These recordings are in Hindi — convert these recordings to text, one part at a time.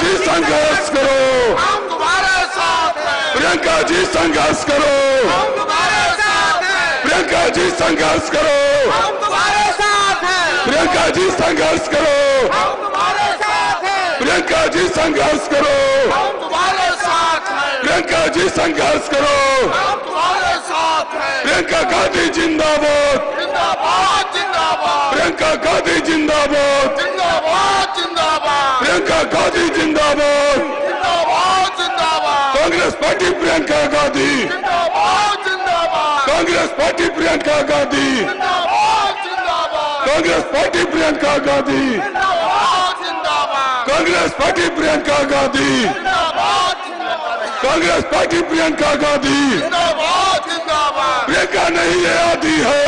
जी संघर्ष करो, हम तुम्हारे साथ हैं। प्रियंका जी संघर्ष करो, हम तुम्हारे साथ हैं। प्रियंका जी संघर्ष करो, हम तुम्हारे साथ हैं। प्रियंका जी संघर्ष करो, हम तुम्हारे साथ हैं। प्रियंका जी संघर्ष करो, हम तुम्हारे साथ हैं। प्रियंका जी संघर्ष करो, हम तुम्हारे साथ हैं। प्रियंका गांधी जिंदाबाद, जिंदाबाद जिंदाबाद, प्रियंका गांधी जिंदाबाद, जिंदाबाद जिंदाबाद, प्रियंका गांधी जिंदाबाद, जिंदाबाद जिंदाबाद, कांग्रेस पार्टी प्रियंका गांधी, जिंदाबाद जिंदाबाद, कांग्रेस पार्टी प्रियंका गांधी, जिंदाबाद जिंदाबाद, कांग्रेस पार्टी प्रियंका गांधी, जिंदाबाद जिंदाबाद, कांग्रेस पार्टी प्रियंका गांधी, जिंदाबाद जिंदाबाद, कांग्रेस पार्टी प्रियंका गांधी। जिंदाबाद जिंदाबाद। प्रियंका नहीं है आधी है,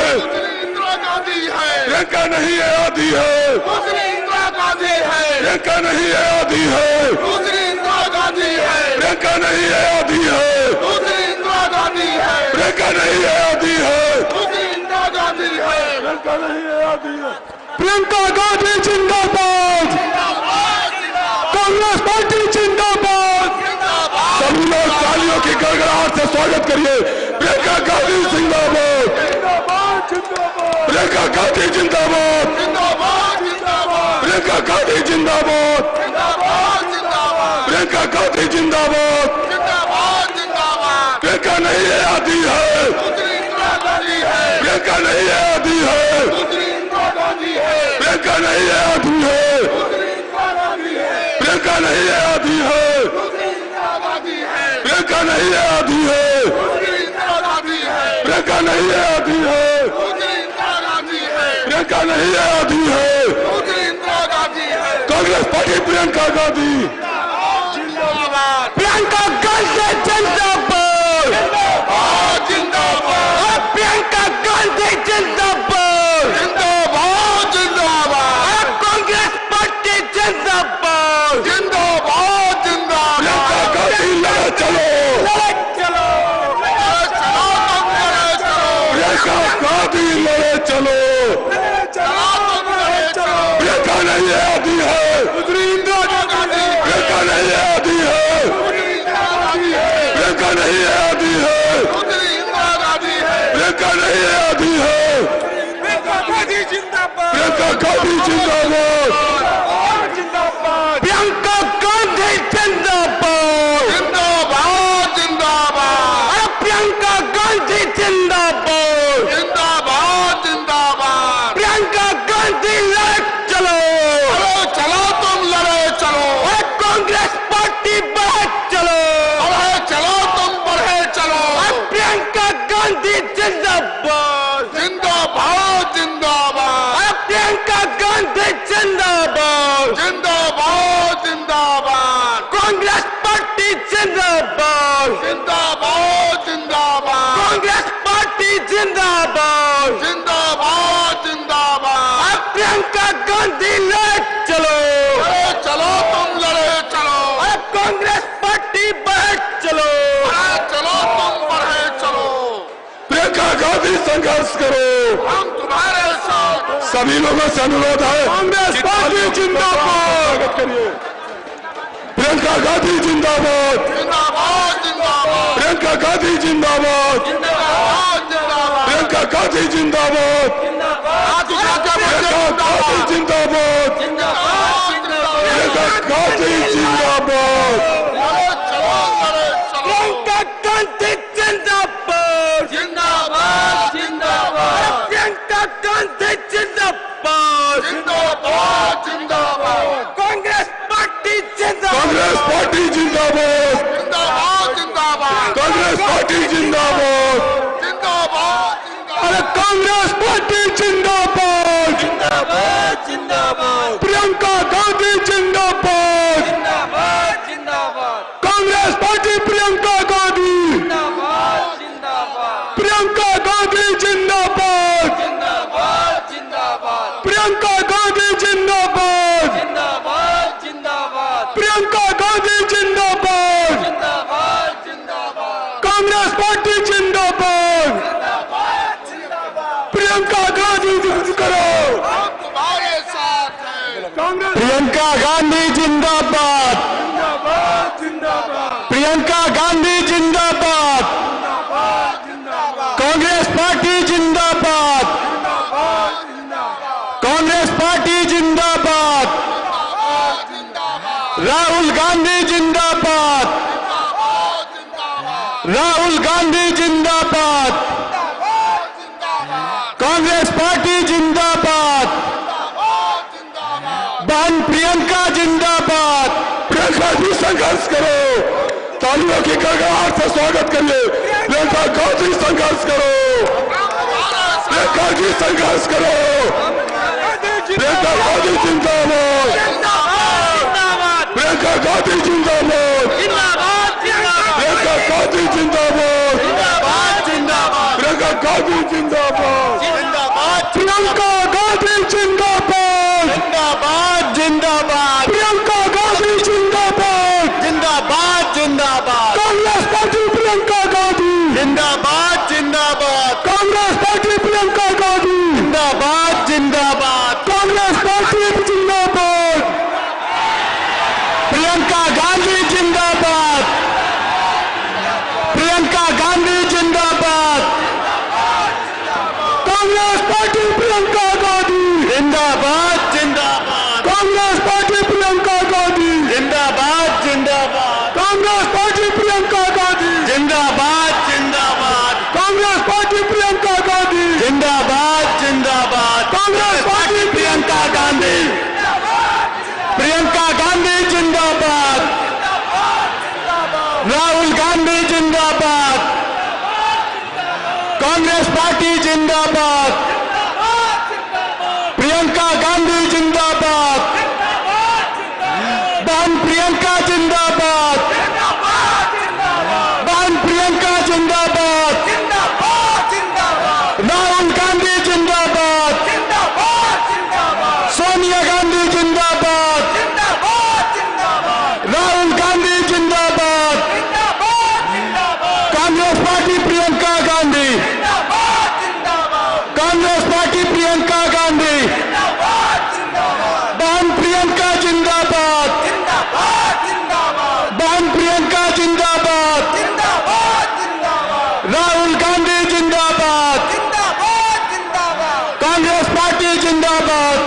इंदिरा गांधी है, प्रियंका नहीं है आधी है, दूसरी इंदिरा गांधी है, प्रियंका नहीं है आधी है, दूसरी इंदिरा गांधी है, प्रियंका नहीं है आधी है, दूसरी इंदिरा गांधी है, प्रियंका नहीं है आधी है, दूसरी इंदिरा गांधी है। प्रियंका नहीं है आधी है। प्रियंका गांधी जिंदाबाद, जिंदाबाद जिंदाबाद, कांग्रेस पार्टी जिंदाबाद। जिंदाबाद, सभी लोग तालियों की गड़गड़ाहट से स्वागत करिए। प्रियंका गांधी जिंदाबाद, प्रियंका गांधी जिंदाबाद, जिंदाबाद जिंदाबाद, प्रियंका गांधी जिंदाबाद, जिंदाबाद जिंदाबाद, प्रियंका गांधी जिंदाबाद। जिंदाबाद जिंदाबाद, प्रियंका नहीं है आधी है, दूसरी इंदिरा गांधी है, प्रियंका नहीं है आधी है, दूसरी इंदिरा गांधी है, प्रियंका नहीं है आधी है, दूसरी इंदिरा गांधी है, प्रियंका नहीं है आधी है, दूसरी इंदिरा गांधी है, प्रियंका नहीं है आधी है, दूसरी इंदिरा गांधी है, प्रियंका नहीं है आधी है, दूसरी इंदिरा गांधी है, प्रियंका नहीं है आधी है। दूसरी इंदिरा गांधी है। कांग्रेस पार्टी प्रियंका गांधी, जिंदाबाद प्रियंका गांधी जिंदाबाद, जिंदाबाद, प्रियंका गांधी जिंदाबाद, जिंदाबाद जिंदाबाद, कांग्रेस पार्टी जिंदाबाद, जिंदाबाद जिंदाबाद, प्रियंका गांधी लड़े चलो, चलो तुम लड़े चलो, प्रियंका गांधी लड़े चलो, चलो तुम लड़े चलो, प्रियंका नहीं है आधी है, इंदिरा गांधी, प्रियंका नहीं है आधी है, इंदिरा गांधी है, प्रियंका नहीं है आधी है, दूसरी इंदिरा गांधी है, प्रियंका नहीं है आधी है, इंदिरा गांधी जिंदाबाद, प्रियंका गांधी जिंदाबाद, जिंदाबाद, प्रियंका गांधी जिंदाबाद, जिंदाबाद जिंदाबाद, प्रियंका गांधी जिंदाबाद, जिंदाबाद जिंदाबाद, प्रियंका गांधी लड़े चलो, अरे चलो तुम लड़े चलो, कांग्रेस पार्टी बढ़े चलो, अरे चलो तुम बढ़े चलो, प्रियंका गांधी जिंदाबाद, जिंदाबाद जिंदाबाद, प्रियंका गांधी जिंदाबाद, जिंदाबाद जिंदाबाद, कांग्रेस पार्टी जिंदाबाद, जिंदाबाद जिंदाबाद, कांग्रेस पार्टी जिंदाबाद, जिंदाबाद जिंदाबाद, प्रियंका गांधी लड़े चलो, अरे चलो तुम लड़े चलो, कांग्रेस पार्टी बढ़े चलो, अरे चलो तुम बढ़े चलो, प्रियंका गांधी संघर्ष करो। हम तुम्हारे साथ, सभी लोगों से अनुरोध है, कांग्रेस पार्टी जिंदाबाद करिए। प्रियंका गांधी जिंदाबाद, जिंदाबाद जिंदाबाद, प्रियंका गांधी जिंदाबाद, जिंदाबाद जिंदाबाद, प्रियंका गांधी जिंदाबाद, हाथ उठा के प्रियंका गांधी जिंदाबाद, प्रियंका गांधी जिंदाबाद, लड़े चलो लड़े चलो, प्रियंका गांधी जिंदाबाद, जिंदाबाद जिंदाबाद, प्रियंका गांधी जिंदाबाद, जिंदाबाद जिंदाबाद, कांग्रेस पार्टी जिंदाबाद, कांग्रेस पार्टी जिंदाबाद, जिंदाबाद जिंदाबाद, कांग्रेस पार्टी जिंदाबाद, जिंदाबाद अरे कांग्रेस पार्टी जिंदाबाद, जिंदाबाद जिंदाबाद, प्रियंका गांधी जिंदाबाद, जिंदाबाद जिंदाबाद, कांग्रेस पार्टी प्रियंका गांधी, जिंदाबाद जिंदाबाद, प्रियंका गांधी जिंदाबाद, जिंदाबाद जिंदाबाद, प्रियंका गांधी जिंदाबाद, जिंदाबाद जिंदाबाद, प्रियंका गांधी जिंदाबाद, जिंदाबाद जिंदाबाद, कांग्रेस पार्टी जिंदाबाद, प्रियंका गांधी करो, हम तुम्हारे साथ हैं, प्रियंका गांधी जिंदाबाद, प्रियंका गांधी जिंदाबाद, कांग्रेस पार्टी जिंदाबाद, कांग्रेस पार्टी जिंदाबाद, राहुल गांधी जिंदाबाद, राहुल गांधी जिंदाबाद, कांग्रेस पार्टी जिंदाबाद, बहन प्रियंका जिंदाबाद। प्रियंका जी संघर्ष करो, तालियों की गड़गड़ाहट से स्वागत करिए। प्रियंका गांधी संघर्ष करो, प्रियंका जी संघर्ष करो, प्रियंका गांधी जिंदाबाद, प्रियंका गांधी जिंदाबाद, प्रियंका गांधी जिंदाबाद, प्रियंका गांधी जिंदाबाद, प्रियंका गांधी जिंदाबाद, जिंदाबाद, प्रियंका गांधी जिंदाबाद, जिंदाबाद, जिंदाबाद, कांग्रेस पार्टी प्रियंका गांधी जिंदाबाद, जिंदाबाद, कांग्रेस पार्टी प्रियंका गांधी जिंदाबाद, जिंदाबाद, कांग्रेस पार्टी जिंदाबाद, प्रियंका गांधी जिंदाबाद, प्रियंका गांधी जिंदाबाद, कांग्रेस पार्टी प्रियंका गांधी जिंदाबाद, जिंदाबाद, कांग्रेस पार्टी प्रियंका गांधी जिंदाबाद, जिंदाबाद, कांग्रेस पार्टी प्रियंका गांधी जिंदाबाद, जिंदाबाद, कांग्रेस पार्टी प्रियंका गांधी जिंदाबाद, जिंदाबाद, कांग्रेस पार्टी प्रियंका गांधी, प्रियंका गांधी जिंदाबाद, राहुल गांधी जिंदाबाद, कांग्रेस पार्टी जिंदाबाद, प्रियंका गांधी जिंदाबाद, बहन प्रियंका जिंदाबाद, बहन प्रियंका जिंदाबाद, राहुल गांधी जिंदाबाद, सोनिया गांधी जिंदाबाद, राहुल गांधी जिंदाबाद, कांग्रेस पार्टी प्रियंका गांधी, कांग्रेस पार्टी प्रियंका गांधी, बहन प्रियंका जिंदाबाद, बहन प्रियंका जिंदाबाद, राहुल गांधी जिंदाबाद, कांग्रेस पार्टी जिंदाबाद।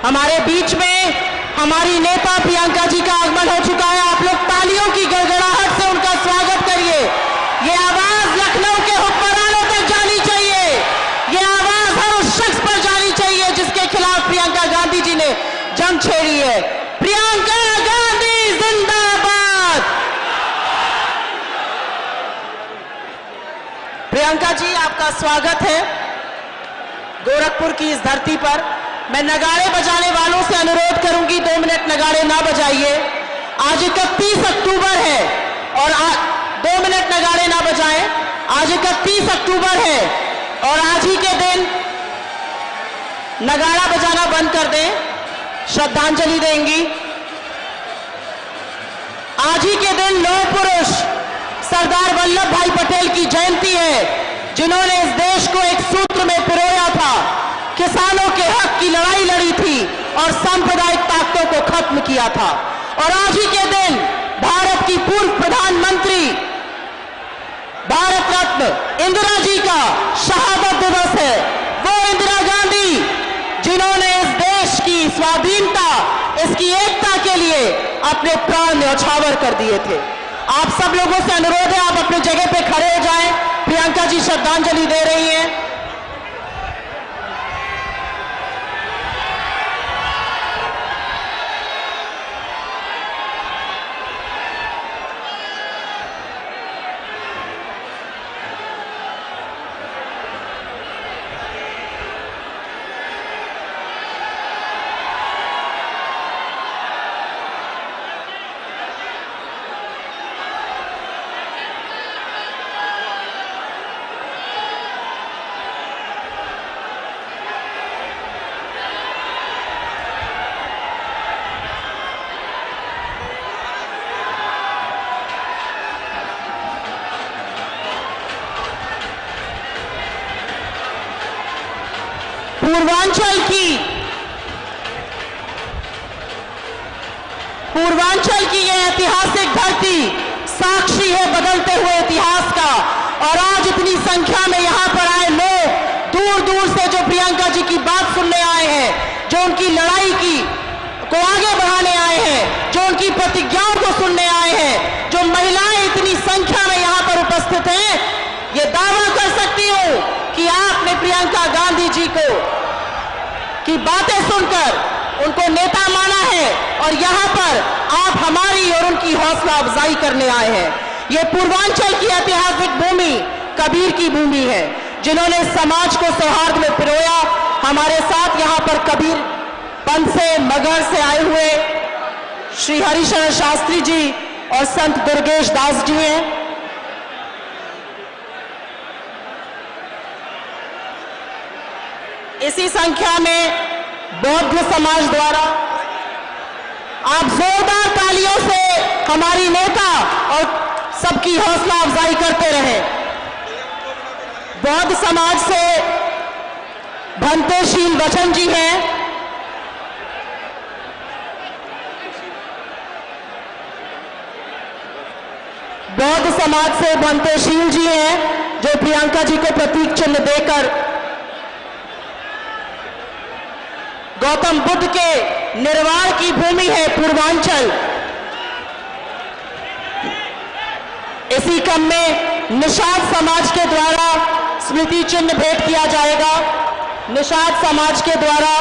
हमारे बीच में हमारी नेता प्रियंका जी का आगमन हो चुका है। आप लोग तालियों की गड़गड़ाहट से उनका स्वागत करिए। ये आवाज लखनऊ के हुक्मरानों तक जानी चाहिए। ये आवाज हर उस शख्स पर जानी चाहिए जिसके खिलाफ प्रियंका गांधी जी ने जंग छेड़ी है। प्रियंका गांधी जिंदाबाद। प्रियंका जी, आपका स्वागत है गोरखपुर की इस धरती पर। मैं नगाड़े बजाने वालों से अनुरोध करूंगी 2 मिनट नगाड़े ना बजाइए। आज 31 अक्टूबर है और 2 मिनट नगाड़े ना बजाएं। आज 31 अक्टूबर है और आज ही के दिन नगाड़ा बजाना बंद कर दें, श्रद्धांजलि देंगी। आज ही के दिन लौह पुरुष सरदार वल्लभ भाई पटेल की जयंती है, जिन्होंने इस देश को एक सूत्र में पिरोया था, किसानों के हक की लड़ाई लड़ी थी और सांप्रदायिक ताकतों को खत्म किया था। और आज ही के दिन भारत की पूर्व प्रधानमंत्री, भारत रत्न इंदिरा जी का शहादत दिवस है। वो इंदिरा गांधी जिन्होंने इस देश की स्वाधीनता, इसकी एकता के लिए अपने प्राण न्यौछावर कर दिए थे। आप सब लोगों से अनुरोध है, आप अपनी जगह पे खड़े हो जाएं। प्रियंका जी श्रद्धांजलि दे रही हैं। पूर्वांचल की पूर्वांचल की ये ऐतिहासिक धरती साक्षी है बदलते हुए इतिहास का। और आज इतनी संख्या में यहाँ पर आए लोग दूर दूर से जो प्रियंका जी की बात सुनने आए हैं, जो उनकी लड़ाई को आगे बढ़ाने आए हैं, जो उनकी प्रतिज्ञाओं को सुनने आए हैं, जो महिलाएं इतनी संख्या में यहाँ पर उपस्थित हैं, ये दावा कर सकती हूँ कि आपने प्रियंका गांधी जी की बातें सुनकर उनको नेता माना है और यहाँ पर आप हमारी और उनकी हौसला अफजाई करने आए हैं। ये पूर्वांचल की ऐतिहासिक भूमि कबीर की भूमि है, जिन्होंने समाज को सौहार्द में पिरोया। हमारे साथ यहाँ पर कबीर पंथ से, मगहर से आए हुए श्री हरिशरण शास्त्री जी और संत दुर्गेश दास जी हैं। इसी संख्या में बौद्ध समाज द्वारा आप जोरदार तालियों से हमारी नेता और सबकी हौसला अफजाई करते रहे। बौद्ध समाज से भंते शील वचन जी हैं। बौद्ध समाज से भंते शील जी हैं, जो प्रियंका जी को प्रतीक चिन्ह देकर गौतम बुद्ध के निर्वाण की भूमि है पूर्वांचल। इसी क्रम में निषाद समाज के द्वारा स्मृति चिन्ह भेंट किया जाएगा। निषाद समाज के द्वारा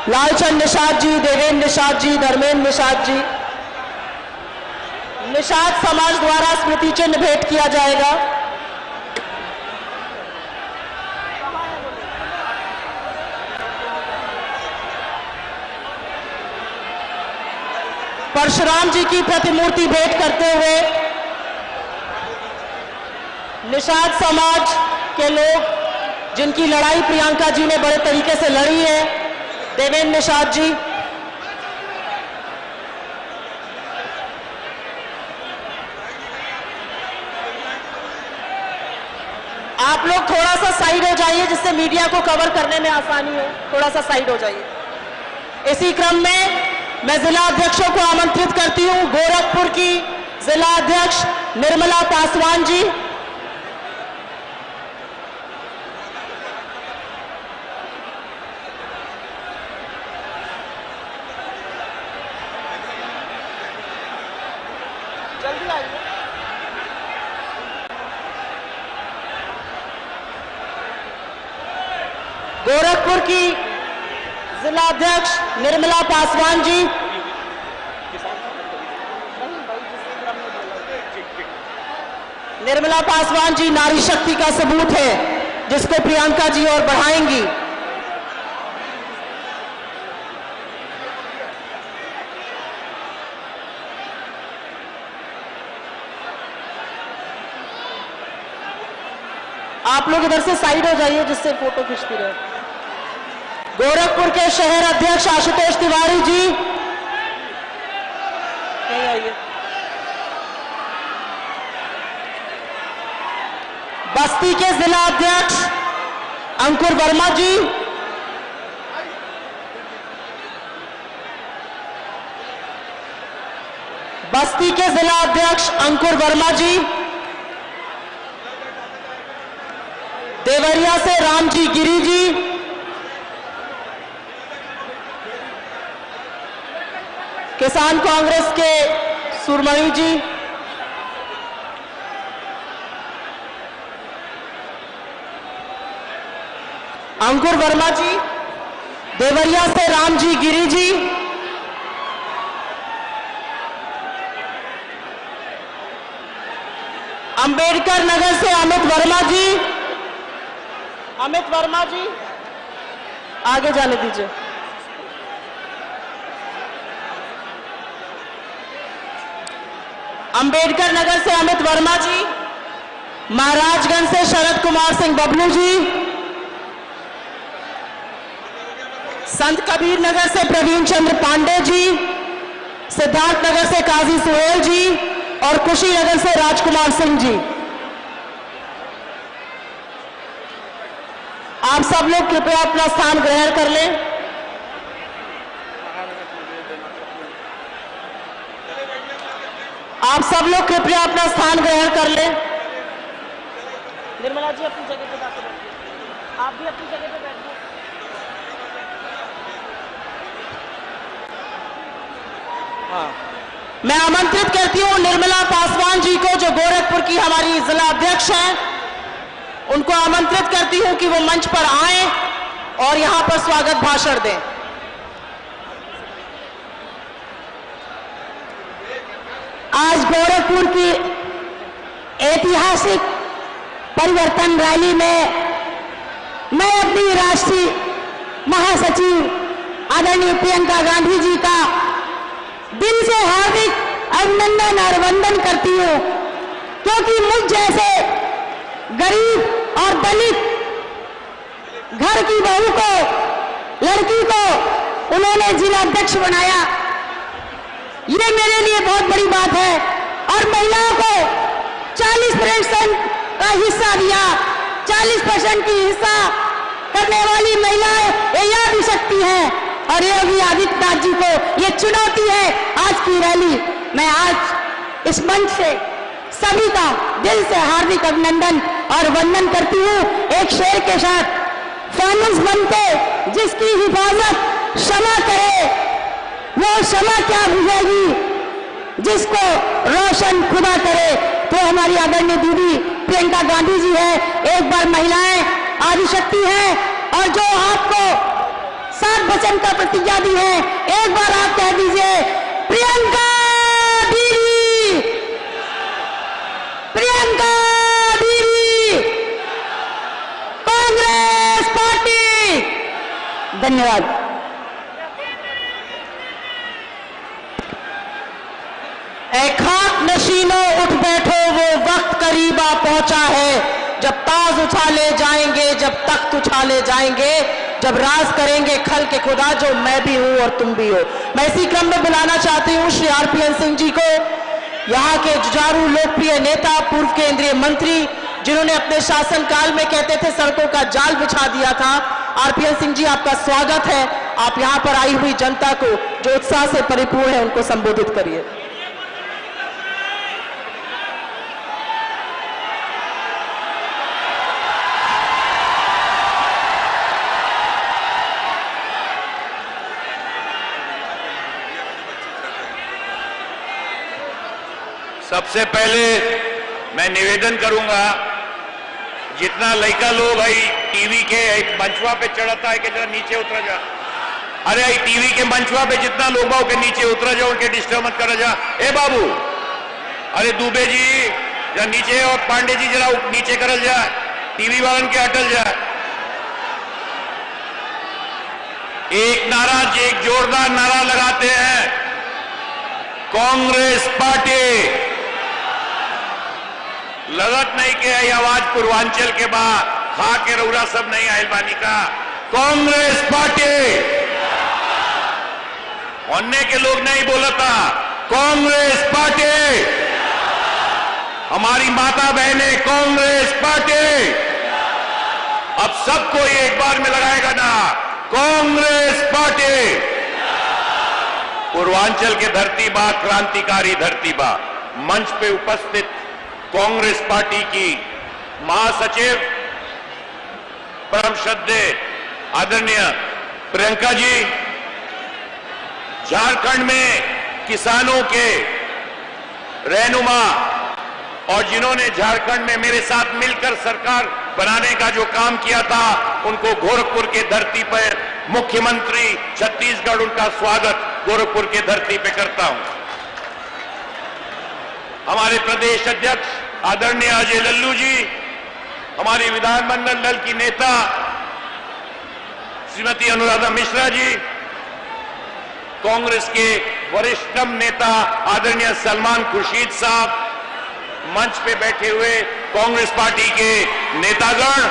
लालचंद निषाद जी, देवेंद्र निषाद जी, धर्मेंद्र निषाद जी, निषाद समाज द्वारा स्मृति चिन्ह भेंट किया जाएगा। परशुराम जी की प्रतिमूर्ति भेंट करते हुए निषाद समाज के लोग, जिनकी लड़ाई प्रियंका जी ने बड़े तरीके से लड़ी है, देवेंद्र निषाद जी, आप लोग थोड़ा सा साइड हो जाइए जिससे मीडिया को कवर करने में आसानी हो। थोड़ा सा साइड हो जाइए। इसी क्रम में मैं जिला अध्यक्षों को आमंत्रित करती हूं। गोरखपुर की जिला अध्यक्ष निर्मला पासवान जी, जल्दी आइए। गोरखपुर की जिला अध्यक्ष निर्मला पासवान जी, निर्मला पासवान जी नारी शक्ति का सबूत है, जिसको प्रियंका जी और बढ़ाएंगी। आप लोग इधर से साइड हो जाइए जिससे फोटो खींचती रहे। गोरखपुर के शहर अध्यक्ष आशुतोष तिवारी जी, आइए। बस्ती के जिला अध्यक्ष अंकुर वर्मा जी, बस्ती के जिला अध्यक्ष अंकुर वर्मा जी, देवरिया से रामजी गिरी जी, किसान कांग्रेस के सुरमणि जी, अंकुर वर्मा जी, देवरिया से रामजी गिरी जी, अंबेडकर नगर से अमित वर्मा जी, अमित वर्मा जी आगे जाने दीजिए। अंबेडकर नगर से अमित वर्मा जी, महाराजगंज से शरद कुमार सिंह बबलू जी, संत कबीर नगर से प्रवीण चंद्र पांडे जी, सिद्धार्थ नगर से काजी सुहेल जी और कुशीनगर से राजकुमार सिंह जी। आप सब लोग कृपया अपना स्थान ग्रहण कर लें। आप सब लोग कृपया अपना स्थान ग्रहण कर लें। निर्मला जी अपनी जगह पे बैठिए, आप भी अपनी जगह पे बैठिए। हाँ, मैं आमंत्रित करती हूँ निर्मला पासवान जी को, जो गोरखपुर की हमारी जिला अध्यक्ष हैं, उनको आमंत्रित करती हूँ कि वो मंच पर आए और यहाँ पर स्वागत भाषण दें। आज गोरखपुर की ऐतिहासिक परिवर्तन रैली में मैं अपनी राष्ट्रीय महासचिव आदरणीय प्रियंका गांधी जी का दिल से हार्दिक अभिनंदन और वंदन करती हूँ, क्योंकि मुझ जैसे गरीब और दलित घर की बहू को, लड़की को उन्होंने जिला अध्यक्ष बनाया। ये मेरे लिए बहुत बड़ी बात है। और महिलाओं को 40% का हिस्सा दिया। 40% की हिस्सा करने वाली महिलाएं ये याद शक्ति है। और योगी आदित्यनाथ जी को ये चुनौती है आज की रैली। मैं आज इस मंच से सभी का दिल से हार्दिक अभिनंदन और वंदन करती हूँ। एक शेर के साथ, फानुस बनते जिसकी हिफाजत क्षमा करे, वो क्षमा क्या बुझेगी जिसको रोशन खुदा करे। तो हमारी आदरणीय दीदी प्रियंका गांधी जी है। एक बार महिलाएं आदिशक्ति हैं, और जो आपको 7 वचन का प्रतिज्ञा दी है, एक बार आप कह दीजिए, प्रियंका दीदी, प्रियंका दीदी, कांग्रेस पार्टी। धन्यवाद। खाक नशीनों उठ बैठो, वो वक्त करीबा पहुंचा है, जब ताज उछाले जाएंगे, जब तख्त उछाले जाएंगे, जब राज करेंगे खल के खुदा, जो मैं भी हूं और तुम भी हो। मैं इसी क्रम में बुलाना चाहती हूं श्री आरपीएन सिंह जी को, यहाँ के जुझारू लोकप्रिय नेता, पूर्व केंद्रीय मंत्री, जिन्होंने अपने शासनकाल में कहते थे सड़कों का जाल बिछा दिया था। आरपीएन सिंह जी, आपका स्वागत है। आप यहाँ पर आई हुई जनता को, जो उत्साह से परिपूर्ण है, उनको संबोधित करिए। सबसे पहले मैं निवेदन करूंगा, जितना लड़का लोग आई टीवी के मंचवा पे चढ़ता है कि जरा नीचे उतर जा। अरे आई टीवी के मंचवा पे जितना लोग बाबू के नीचे उतर जाओ, उनके डिस्टर्ब मत करा जा। ए बाबू, अरे दुबे जी जरा नीचे, और पांडे जी जरा नीचे करल जाए, टीवी वालन के हटल जाए। एक नारा, एक जोरदार नारा लगाते हैं, कांग्रेस पार्टी। लगत नहीं के आई आवाज पूर्वांचल के बाद खा के रौरा सब नहीं आयल बानी का। कांग्रेस पार्टी होने के लोग नहीं बोलता, कांग्रेस पार्टी। हमारी माता बहनें, कांग्रेस पार्टी। अब सबको एक बार में लगाएगा ना, कांग्रेस पार्टी। पूर्वांचल के धरती बा, क्रांतिकारी धरती बा। मंच पे उपस्थित कांग्रेस पार्टी की महासचिव परम श्रद्धेय आदरणीय प्रियंका जी, झारखंड में किसानों के रहनुमा, और जिन्होंने झारखंड में मेरे साथ मिलकर सरकार बनाने का जो काम किया था, उनको गोरखपुर के धरती पर मुख्यमंत्री छत्तीसगढ़, उनका स्वागत गोरखपुर के धरती पे करता हूं। हमारे प्रदेश अध्यक्ष आदरणीय अजय लल्लू जी, हमारी विधानमंडल दल की नेता श्रीमती अनुराधा मिश्रा जी, कांग्रेस के वरिष्ठतम नेता आदरणीय सलमान खुर्शीद साहब, मंच पे बैठे हुए कांग्रेस पार्टी के नेतागण,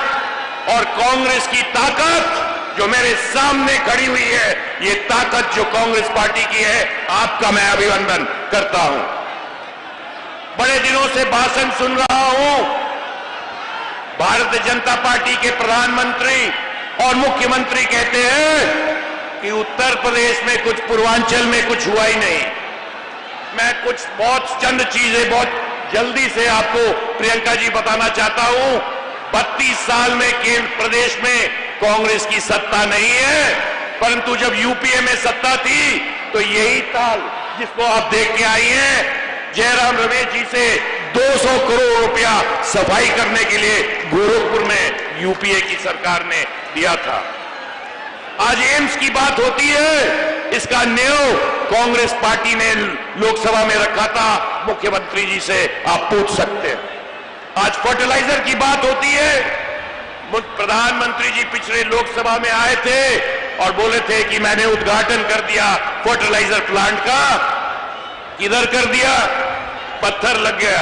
और कांग्रेस की ताकत जो मेरे सामने खड़ी हुई है, ये ताकत जो कांग्रेस पार्टी की है, आपका मैं अभिनंदन करता हूं। बड़े दिनों से भाषण सुन रहा हूं, भारतीय जनता पार्टी के प्रधानमंत्री और मुख्यमंत्री कहते हैं कि उत्तर प्रदेश में कुछ, पूर्वांचल में कुछ हुआ ही नहीं। मैं कुछ बहुत चंद चीजें बहुत जल्दी से आपको प्रियंका जी बताना चाहता हूं। 32 साल में केंद्र प्रदेश में कांग्रेस की सत्ता नहीं है, परंतु जब यूपीए में सत्ता थी तो यही ताल जिसको आप देख के आई हैं, जयराम रमेश जी से 200 करोड़ रुपया सफाई करने के लिए गोरखपुर में यूपीए की सरकार ने दिया था। आज एम्स की बात होती है, इसका नेव कांग्रेस पार्टी ने लोकसभा में रखा था, मुख्यमंत्री जी से आप पूछ सकते हैं। आज फर्टिलाइजर की बात होती है, प्रधानमंत्री जी पिछले लोकसभा में आए थे और बोले थे कि मैंने उद्घाटन कर दिया फर्टिलाइजर प्लांट का। किधर कर दिया? पत्थर लग गया।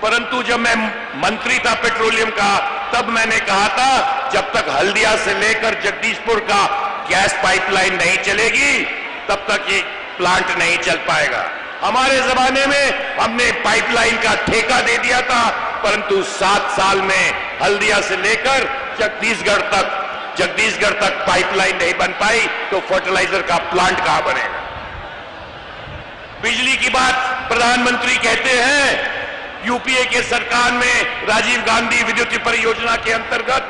परंतु जब मैं मंत्री था पेट्रोलियम का, तब मैंने कहा था जब तक हल्दिया से लेकर जगदीशपुर का गैस पाइपलाइन नहीं चलेगी तब तक ये प्लांट नहीं चल पाएगा। हमारे जमाने में हमने पाइपलाइन का ठेका दे दिया था, परंतु 7 साल में हल्दिया से लेकर जगदीशगढ़ तक पाइपलाइन नहीं बन पाई, तो फर्टिलाइजर का प्लांट कहां बनेगा? बिजली की बात प्रधानमंत्री कहते हैं, यूपीए के सरकार में राजीव गांधी विद्युत परियोजना के अंतर्गत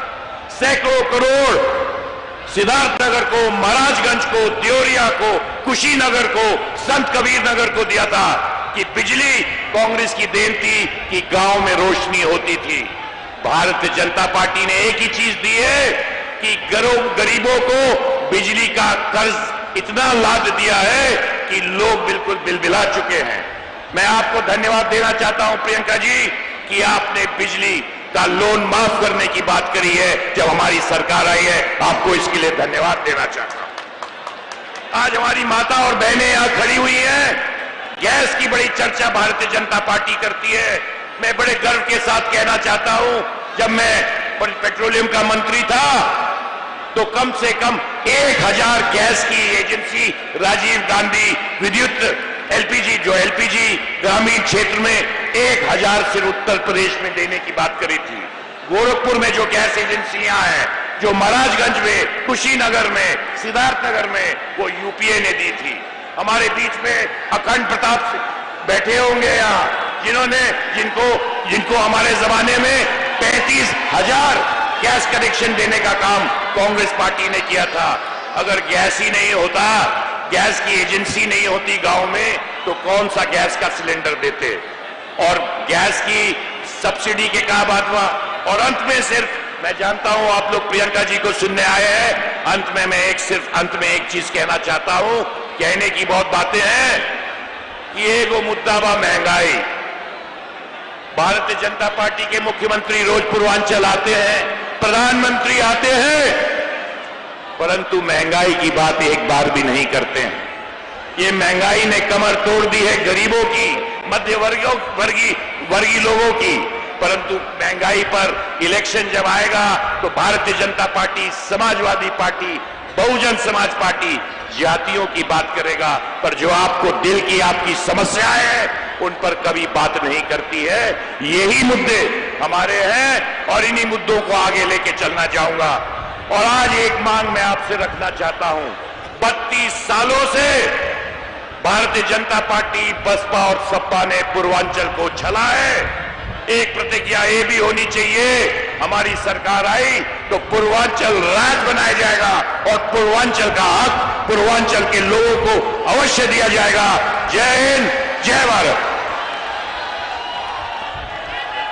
सैकड़ों करोड़ सिद्धार्थनगर को, महाराजगंज को, देवरिया को, कुशीनगर को, संत कबीर नगर को दिया था कि बिजली कांग्रेस की देन थी कि गांव में रोशनी होती थी। भारतीय जनता पार्टी ने एक ही चीज दी है कि गरीबों को बिजली का कर्ज इतना लाद दिया है कि लोग बिल्कुल बिलबिला चुके हैं। मैं आपको धन्यवाद देना चाहता हूं प्रियंका जी कि आपने बिजली का लोन माफ करने की बात करी है जब हमारी सरकार आई है। आपको इसके लिए धन्यवाद देना चाहता हूं। आज हमारी माता और बहनें यहां खड़ी हुई हैं। गैस की बड़ी चर्चा भारतीय जनता पार्टी करती है। मैं बड़े गर्व के साथ कहना चाहता हूं, जब मैं पेट्रोलियम का मंत्री था तो कम से कम 1000 गैस की एजेंसी राजीव गांधी विद्युत एलपीजी ग्रामीण क्षेत्र में 1000 सिर्फ उत्तर प्रदेश में देने की बात करी थी। गोरखपुर में जो गैस एजेंसियां हैं, जो महाराजगंज में, कुशीनगर में, सिद्धार्थनगर में, वो यूपीए ने दी थी। हमारे बीच में अखंड प्रताप बैठे होंगे यहाँ, जिनको हमारे जमाने में 35,000 गैस कनेक्शन देने का काम कांग्रेस पार्टी ने किया था। अगर गैस ही नहीं होता, गैस की एजेंसी नहीं होती गांव में, तो कौन सा गैस का सिलेंडर देते? और गैस की सब्सिडी के क्या बात हुआ? और अंत में सिर्फ मैं जानता हूं आप लोग प्रियंका जी को सुनने आए हैं, अंत में मैं एक चीज कहना चाहता हूं। कहने की बहुत बातें हैं कि एक वो मुद्दा बा महंगाई। भारतीय जनता पार्टी के मुख्यमंत्री रोज पूर्वांचल आते हैं, प्रधानमंत्री आते हैं, परंतु महंगाई की बात एक बार भी नहीं करते हैं। ये महंगाई ने कमर तोड़ दी है गरीबों की, मध्य वर्गीय लोगों की। परंतु महंगाई पर इलेक्शन जब आएगा तो Bharatiya Janata party, Samajwadi party, Bahujan Samaj party जातियों की बात करेगा, पर जो आपको दिल की आपकी समस्याएं हैं उन पर कभी बात नहीं करती है। यही मुद्दे हमारे हैं और इन्हीं मुद्दों को आगे लेके चलना चाहूंगा। और आज एक मांग मैं आपसे रखना चाहता हूं। 32 सालों से भारतीय जनता पार्टी, बसपा और सपा ने पूर्वांचल को छला है। एक प्रतिज्ञा ये भी होनी चाहिए, हमारी सरकार आई तो पूर्वांचल राज्य बनाया जाएगा और पूर्वांचल का हक पूर्वांचल के लोगों को अवश्य दिया जाएगा। जय हिंद, जय भारत।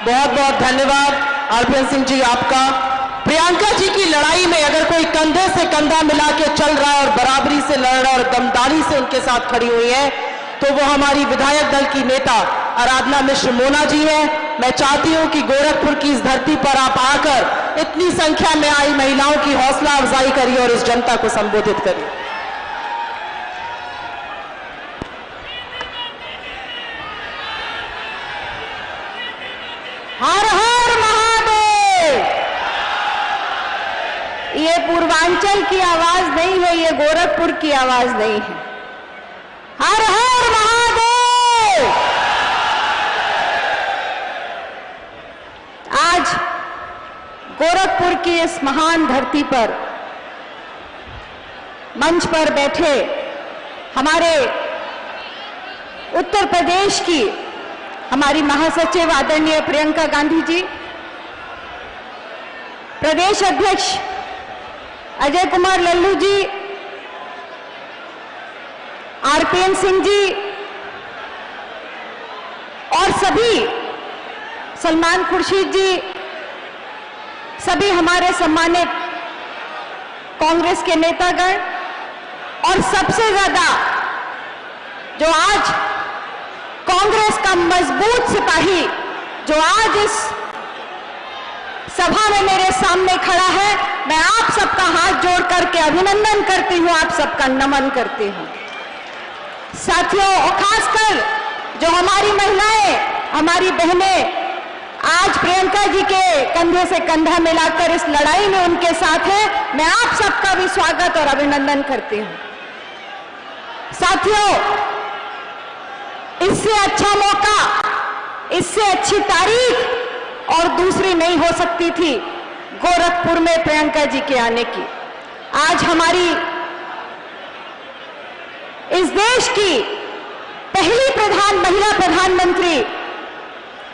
बहुत बहुत धन्यवाद आरपीएन सिंह जी आपका। प्रियंका जी की लड़ाई में अगर कोई कंधे से कंधा मिला के चल रहा है और बराबरी से लड़ रहा है और दमदारी से उनके साथ खड़ी हुई है, तो वो हमारी विधायक दल की नेता आराधना मिश्र मोना जी है। मैं चाहती हूं कि गोरखपुर की इस धरती पर आप आकर इतनी संख्या में आई महिलाओं की हौसला अफजाई करिए और इस जनता को संबोधित करिए। हर हर महादेव। ये पूर्वांचल की आवाज नहीं है, ये गोरखपुर की आवाज नहीं है। हर हर महादेव। आज गोरखपुर की इस महान धरती पर मंच पर बैठे हमारे उत्तर प्रदेश की हमारी महासचिव आदरणीय प्रियंका गांधी जी, प्रदेश अध्यक्ष अजय कुमार लल्लू जी, आरपीएन सिंह जी और सभी, सलमान खुर्शीद जी, सभी हमारे सम्मानित कांग्रेस के नेतागण और सबसे ज्यादा जो आज कांग्रेस का मजबूत सिपाही जो आज इस सभा में मेरे सामने खड़ा है, मैं आप सबका हाथ जोड़ करके अभिनंदन करती हूं, आप सबका नमन करती हूं। साथियों, और खासकर जो हमारी महिलाएं, हमारी बहनें आज प्रियंका जी के कंधे से कंधा मिलाकर इस लड़ाई में उनके साथ है, मैं आप सबका भी स्वागत और अभिनंदन करती हूं। साथियों, इससे अच्छा मौका, इससे अच्छी तारीख और दूसरी नहीं हो सकती थी गोरखपुर में प्रियंका जी के आने की। आज हमारी इस देश की पहली महिला प्रधानमंत्री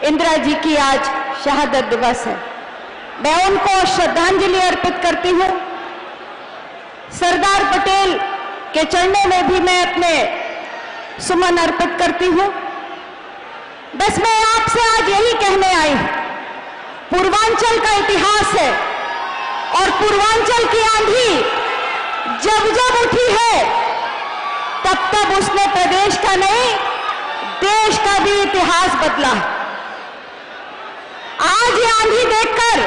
इंदिरा जी की आज शहादत दिवस है। मैं उनको श्रद्धांजलि अर्पित करती हूं। सरदार पटेल के चरणों में भी मैं अपने सुमन अर्पित करती हूं। बस मैं आपसे आज यही कहने आई हूं, पूर्वांचल का इतिहास है और पूर्वांचल की आंधी जब जब उठी है तब तब उसने प्रदेश का नहीं, देश का भी इतिहास बदला है। आज ये आंधी देखकर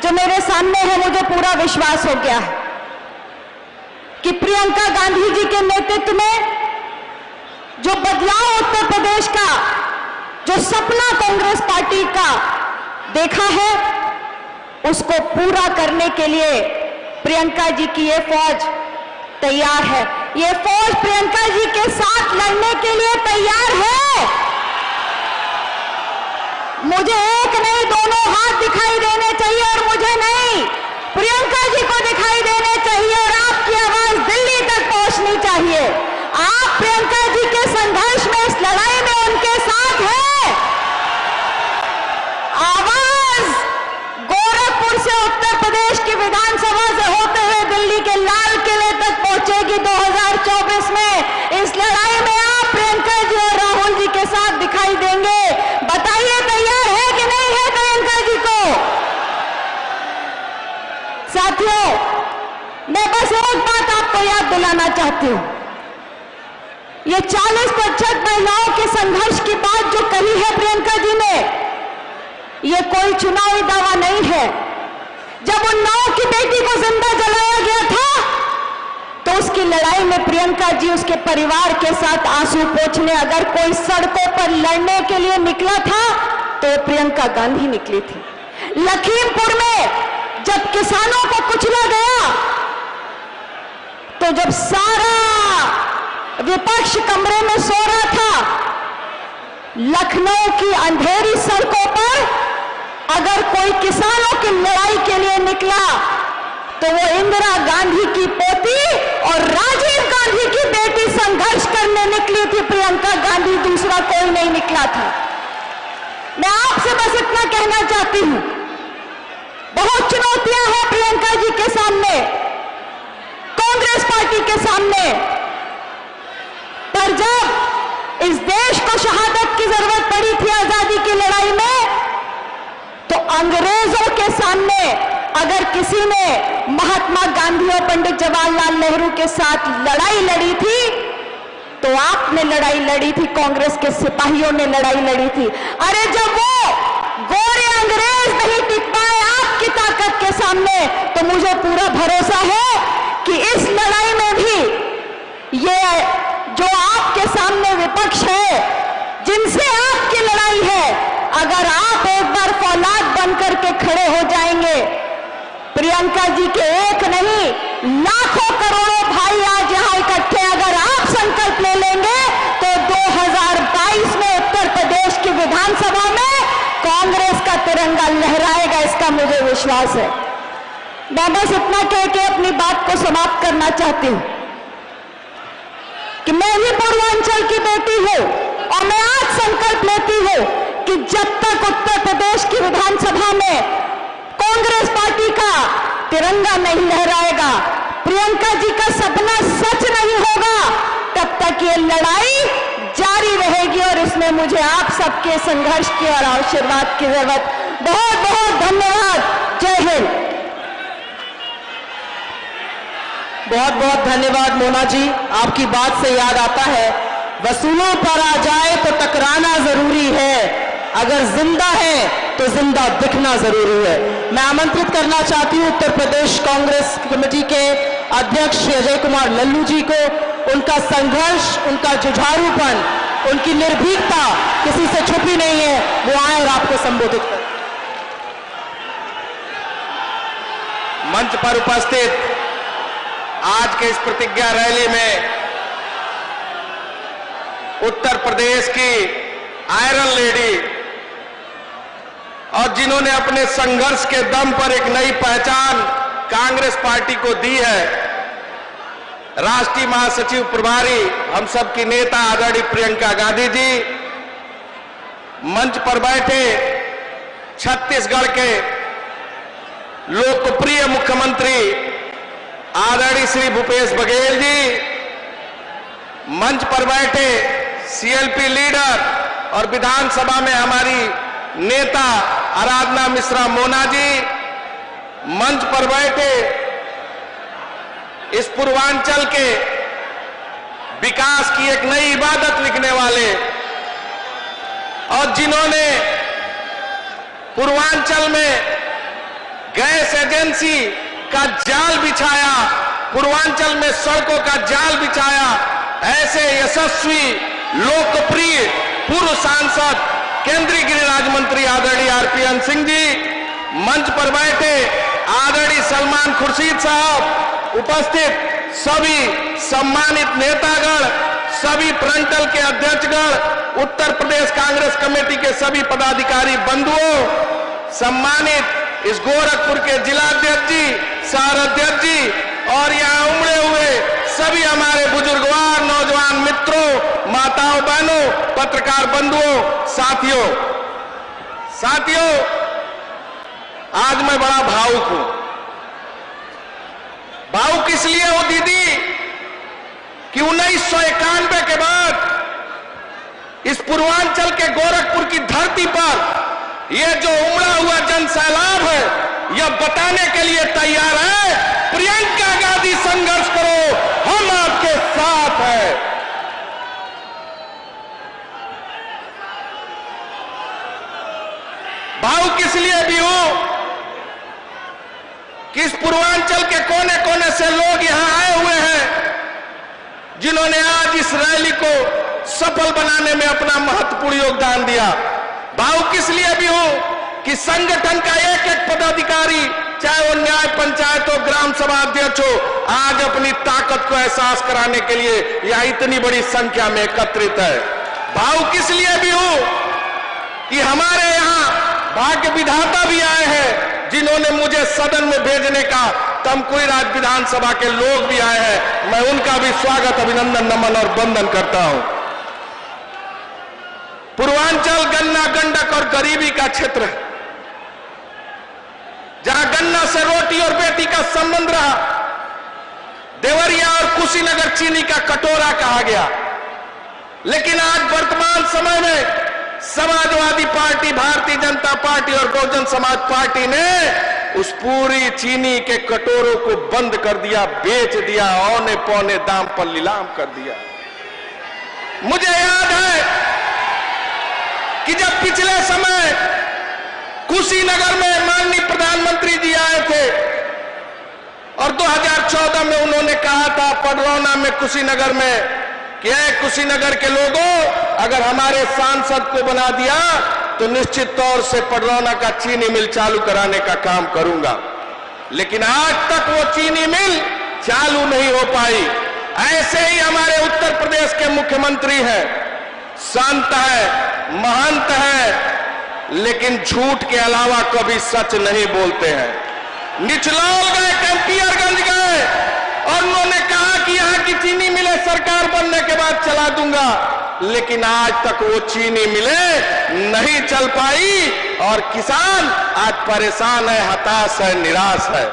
जो मेरे सामने है, मुझे पूरा विश्वास हो गया है कि प्रियंका गांधी जी के नेतृत्व में जो बदलाव उत्तर प्रदेश का, जो सपना कांग्रेस पार्टी का देखा है, उसको पूरा करने के लिए प्रियंका जी की ये फौज तैयार है। ये फौज प्रियंका जी के साथ लड़ने के लिए तैयार है। मुझे एक नहीं, दोनों हाथ दिखाई देने चाहिए और मुझे नहीं, प्रियंका जी को दिखाई देने चाहिए और आपकी आवाज दिल्ली तक पहुंचनी चाहिए। आप प्रियंका जी के संघर्ष में, इस लड़ाई में उनके साथ हैं। आवाज गोरखपुर से उत्तर प्रदेश की विधानसभा से होते हुए दिल्ली के लाल किले तक पहुंचेगी 2024 में। इस लड़ाई में आप प्रियंका जी और राहुल जी के साथ दिखाई देंगे। बताइए, तैयार है कि नहीं है प्रियंका जी को? साथियों, मैं बस एक बात आपको याद दिलाना चाहती हूं। ये 40% महिलाओं के संघर्ष की बात जो कही है प्रियंका जी ने, ये कोई चुनावी दावा नहीं है। जब उन्नाव की बेटी को जिंदा जलाया गया था तो उसकी लड़ाई में प्रियंका जी उसके परिवार के साथ आंसू पोंछने अगर कोई सड़कों पर लड़ने के लिए निकला था तो प्रियंका गांधी निकली थी। लखीमपुर में जब किसानों को कुचला गया तो जब सारा विपक्ष कमरे में सो रहा था, लखनऊ की अंधेरी सड़कों पर अगर कोई किसानों की लड़ाई के लिए निकला तो वो इंदिरा गांधी की पोती और राजीव गांधी की बेटी संघर्ष करने निकली थी। प्रियंका गांधी, दूसरा कोई नहीं निकला था। मैं आपसे बस इतना कहना चाहती हूं, बहुत चुनौतियां हैं प्रियंका जी के सामने, कांग्रेस पार्टी के सामने, पर जब इस देश को शहादत की जरूरत पड़ी थी आजादी की लड़ाई में, तो अंग्रेजों के सामने अगर किसी ने महात्मा गांधी और पंडित जवाहरलाल नेहरू के साथ लड़ाई लड़ी थी तो आपने लड़ाई लड़ी थी, कांग्रेस के सिपाहियों ने लड़ाई लड़ी थी। अरे जब वो गोरे अंग्रेज नहीं टिक पाए आपकी ताकत के सामने, तो मुझे पूरा भरोसा है कि इस लड़ाई में भी ये जो आपके सामने विपक्ष है, जिनसे आपकी लड़ाई है, अगर आप एक बार फौलाद बनकर के खड़े हो जाएंगे, प्रियंका जी के एक नहीं लाखों करोड़ों भाई आज यहां इकट्ठे अगर आप संकल्प ले लेंगे तो 2022 में उत्तर प्रदेश की विधानसभा में कांग्रेस का तिरंगा लहराएगा, इसका मुझे विश्वास है। मैं बस इतना कह के अपनी बात को समाप्त करना चाहती हूं कि मैं भी पूर्वांचल की बेटी हूं और मैं आज संकल्प लेती हूं कि जब तक उत्तर प्रदेश की विधानसभा में कांग्रेस पार्टी का तिरंगा नहीं लहराएगा, प्रियंका जी का सपना सच नहीं होगा, तब तक ये लड़ाई जारी रहेगी और इसमें मुझे आप सबके संघर्ष की और आशीर्वाद की जरूरत। बहुत बहुत धन्यवाद। जय हिंद। बहुत बहुत धन्यवाद मोना जी। आपकी बात से याद आता है, वसूलों पर आ जाए तो टकराना जरूरी है, अगर जिंदा है तो जिंदा दिखना जरूरी है। मैं आमंत्रित करना चाहती हूं उत्तर प्रदेश कांग्रेस कमेटी के अध्यक्ष अजय कुमार लल्लू जी को। उनका संघर्ष, उनका जुझारूपन, उनकी निर्भीकता किसी से छुपी नहीं है, वो आए और आपको संबोधित करें। मंच पर उपस्थित आज के इस प्रतिज्ञा रैली में उत्तर प्रदेश की आयरन लेडी और जिन्होंने अपने संघर्ष के दम पर एक नई पहचान कांग्रेस पार्टी को दी है, राष्ट्रीय महासचिव प्रभारी हम सबकी नेता आदरणीय प्रियंका गांधी जी, मंच पर बैठे छत्तीसगढ़ के लोकप्रिय मुख्यमंत्री आदरणीय श्री भूपेश बघेल जी, मंच पर बैठे सीएलपी लीडर और विधानसभा में हमारी नेता आराधना मिश्रा मोना जी, मंच पर बैठे इस पूर्वांचल के विकास की एक नई इबादत लिखने वाले और जिन्होंने पूर्वांचल में गैस एजेंसी का जाल बिछाया, पूर्वांचल में सड़कों का जाल बिछाया, ऐसे यशस्वी लोकप्रिय पूर्व सांसद केंद्रीय गृह राज्य मंत्री आदरणीय आरपीएन सिंह जी, मंच पर बैठे आदरणीय सलमान खुर्शीद साहब, उपस्थित सभी सम्मानित नेतागण, सभी फ्रंटल के अध्यक्षगण, उत्तर प्रदेश कांग्रेस कमेटी के सभी पदाधिकारी बंधुओं, सम्मानित इस गोरखपुर के जिलाध्यक्ष जी, शहर अध्यक्ष जी और यहाँ उमड़े हुए सभी हमारे बुजुर्गवार नौजवान मित्रों, माताओं, बहनों, पत्रकार बंधुओं, साथियों, आज मैं बड़ा भावुक हूं। भावुक इसलिए हूं दीदी कि 1991 के बाद इस पूर्वांचल के गोरखपुर की धरती पर यह जो उमड़ा हुआ जन सैलाब है, यह बताने के लिए तैयार है, प्रियंका गांधी संघर्ष करो, हम आपके साथ हैं। भावुक इसलिए भी हूं कि इस पूर्वांचल के कोने कोने से लोग यहां आए हुए हैं, जिन्होंने आज इस रैली को सफल बनाने में अपना महत्वपूर्ण योगदान दिया। भावुक इसलिए भी हूं कि संगठन का एक एक पदाधिकारी, चाहे वो न्याय पंचायत हो, ग्राम सभा अध्यक्ष हो, आज अपनी ताकत को एहसास कराने के लिए यह इतनी बड़ी संख्या में एकत्रित है। भावुक इसलिए भी हूं कि हमारे यहां भाग्य विधाता भी आए हैं, जिन्होंने मुझे सदन में भेजने का, तमकुई राज्य विधानसभा के लोग भी आए हैं, मैं उनका भी स्वागत, अभिनंदन, नमन और वंदन करता हूं। पूर्वांचल गन्ना, गंडक और गरीबी का क्षेत्र है, जहां गन्ना से रोटी और बेटी का संबंध रहा। देवरिया और कुशीनगर चीनी का कटोरा कहा गया, लेकिन आज वर्तमान समय में समाजवादी पार्टी, भारतीय जनता पार्टी और बहुजन समाज पार्टी ने उस पूरी चीनी के कटोरों को बंद कर दिया, बेच दिया, औने पौने दाम पर नीलाम कर दिया। मुझे याद है कि जब पिछले समय कुशीनगर में माननीय प्रधानमंत्री जी आए थे और 2014 में उन्होंने कहा था पडरौना में, कुशीनगर में, कि कुशीनगर के लोगों, अगर हमारे सांसद को बना दिया तो निश्चित तौर से पडरौना का चीनी मिल चालू कराने का काम करूंगा। लेकिन आज तक वो चीनी मिल चालू नहीं हो पाई। ऐसे ही हमारे उत्तर प्रदेश के मुख्यमंत्री हैं, संत है, महंत है, लेकिन झूठ के अलावा कभी सच नहीं बोलते हैं। निचलौल गए, कैंपियरगंज गए और उन्होंने कहा कि यहां की चीनी मिलें सरकार बनने के बाद चला दूंगा। लेकिन आज तक वो चीनी मिलें नहीं चल पाई और किसान आज परेशान है, हताश है, निराश है।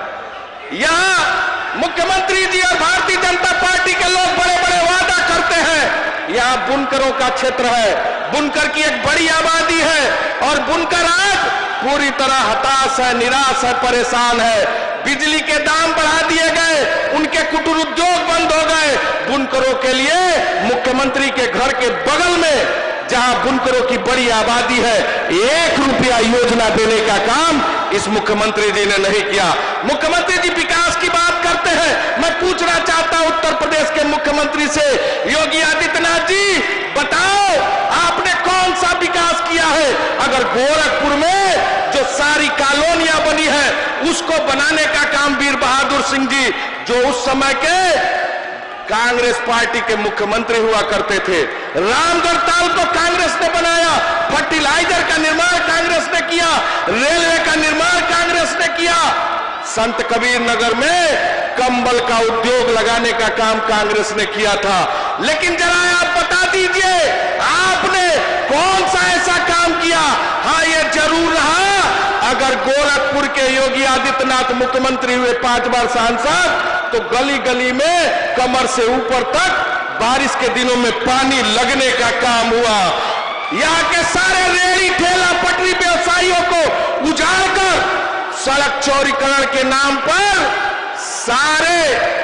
यहां मुख्यमंत्री जी और भारतीय जनता पार्टी के लोग बड़े बड़े वादा करते हैं। यहां बुनकरों का क्षेत्र है, बुनकर की एक बड़ी आबादी है और बुनकर आज पूरी तरह हताश है, निराश है, परेशान है। बिजली के दाम बढ़ा दिए गए, उनके कुटीर उद्योग बंद हो गए। बुनकरों के लिए मुख्यमंत्री के घर के बगल में जहां बुनकरों की बड़ी आबादी है, 1 रुपया योजना देने का काम इस मुख्यमंत्री जी ने नहीं किया। मुख्यमंत्री जी विकास की बात करते हैं। मैं पूछना चाहता हूं उत्तर प्रदेश के मुख्यमंत्री से, योगी आदित्यनाथ जी बताओ आपने कौन सा विकास किया है? अगर गोरखपुर में जो सारी कॉलोनियां बनी है उसको बनाने का काम वीर बहादुर सिंह जी, जो उस समय के कांग्रेस पार्टी के मुख्यमंत्री हुआ करते थे, रामगढ़ ताल को कांग्रेस ने बनाया, फर्टिलाइजर का निर्माण कांग्रेस ने किया, रेलवे का निर्माण कांग्रेस ने किया, संत कबीर नगर में कंबल का उद्योग लगाने का काम कांग्रेस ने किया था। लेकिन जरा आप बता दीजिए आपने कौन सा ऐसा काम किया? हाँ, ये जरूर रहा, अगर गोरखपुर के योगी आदित्यनाथ मुख्यमंत्री हुए 5 बार सांसद, तो गली गली में कमर से ऊपर तक बारिश के दिनों में पानी लगने का काम हुआ। यहाँ के सारे रेहड़ी ठेला पटरी व्यवसायियों को उजाड़कर सड़क चौड़ीकरण के नाम पर सारे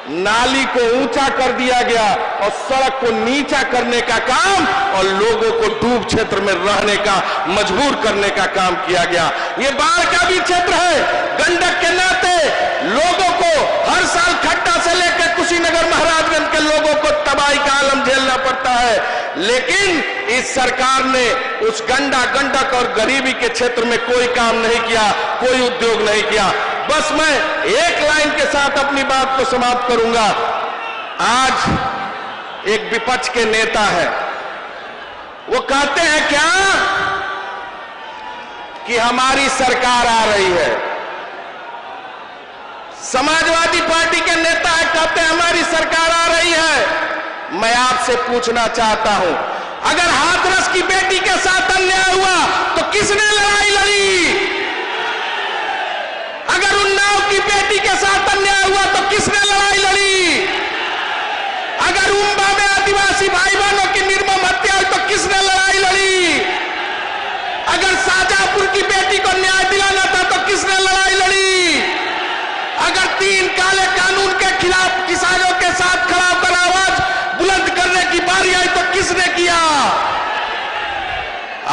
नाली को ऊंचा कर दिया गया और सड़क को नीचा करने का काम और लोगों को डूब क्षेत्र में रहने का मजबूर करने का काम किया गया। ये बाढ़ का भी क्षेत्र है। गंडक के नाते लोगों को हर साल खट्टा से लेकर कुशीनगर महाराजगंज के लोगों को तबाही का आलम झेलना पड़ता है। लेकिन इस सरकार ने उस गंडक और गरीबी के क्षेत्र में कोई काम नहीं किया, कोई उद्योग नहीं किया। बस मैं एक लाइन के साथ अपनी बात को समाप्त करूंगा। आज एक विपक्ष के नेता है, वो कहते हैं क्या कि हमारी सरकार आ रही है। समाजवादी पार्टी के नेता है, कहते हैं हमारी सरकार आ रही है। मैं आपसे पूछना चाहता हूं, अगर हाथरस की बेटी के साथ अन्याय हुआ तो किसने लड़ाई लड़ी? अगर उन्नाव की बेटी के साथ अन्याय हुआ तो किसने लड़ाई लड़ी? अगर उम्बा में आदिवासी भाई बहनों की निर्मम हत्या हुई तो किसने लड़ाई लड़ी? अगर शाहजहांपुर की बेटी को न्याय दिलाना था तो किसने लड़ाई लड़ी? अगर 3 काले कानून के खिलाफ किसानों के साथ खड़ा होकर आवाज बुलंद करने की बारी आई तो किसने किया?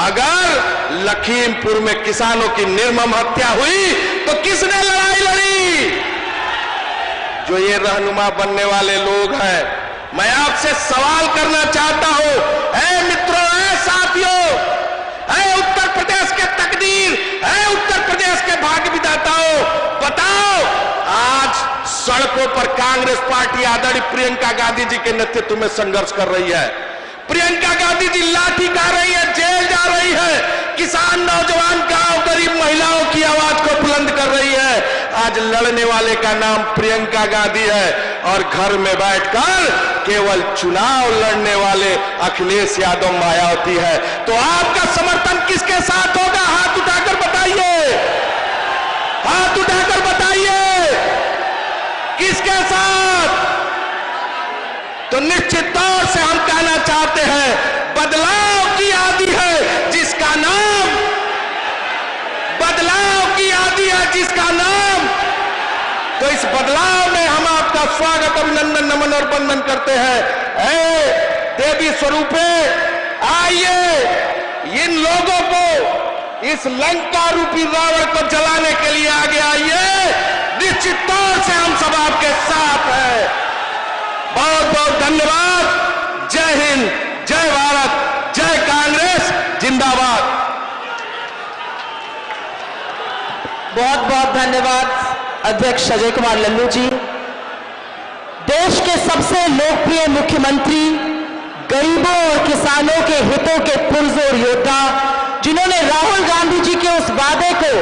अगर लखीमपुर में किसानों की निर्मम हत्या हुई तो किसने लड़ाई लड़ी? जो ये रहनुमा बनने वाले लोग हैं, मैं आपसे सवाल करना चाहता हूं, ऐ मित्रों, ऐ साथियों, ऐ उत्तर प्रदेश के तकदीर, ऐ उत्तर प्रदेश के भाग्य विधाताओं, बताओ आज सड़कों पर कांग्रेस पार्टी आदरणीय प्रियंका गांधी जी के नेतृत्व में संघर्ष कर रही है। प्रियंका गांधी जी लाठी खा रही है, जेल जा रही है। किसान, नौजवान, गांव, गरीब महिलाओं की आवाज को बुलंद कर रही है। आज लड़ने वाले का नाम प्रियंका गांधी है और घर में बैठकर केवल चुनाव लड़ने वाले अखिलेश यादव मायावती है। तो आपका समर्थन किसके साथ होगा? हाथ उठाकर बताइए, हाथ उठाकर बताइए किसके साथ? तो निश्चित तौर से हम कहना चाहते हैं, बदलाव की आदि है जिसका नाम, बदलाव की आदि है जिसका नाम। तो इस बदलाव में हम आपका स्वागत, अभिनंदन, नमन और वंदन करते हैं। ऐ देवी स्वरूपे, आइए इन लोगों को, इस लंका रूपी रावण को जलाने के लिए आगे आइए। निश्चित तौर से हम सब आपके साथ हैं। बहुत बहुत धन्यवाद। जय हिंद, जय भारत, जय कांग्रेस जिंदाबाद। बहुत बहुत धन्यवाद अध्यक्ष अजय कुमार लल्लू जी। देश के सबसे लोकप्रिय मुख्यमंत्री, गरीबों और किसानों के हितों के पुरजोर योद्धा, जिन्होंने राहुल गांधी जी के उस वादे को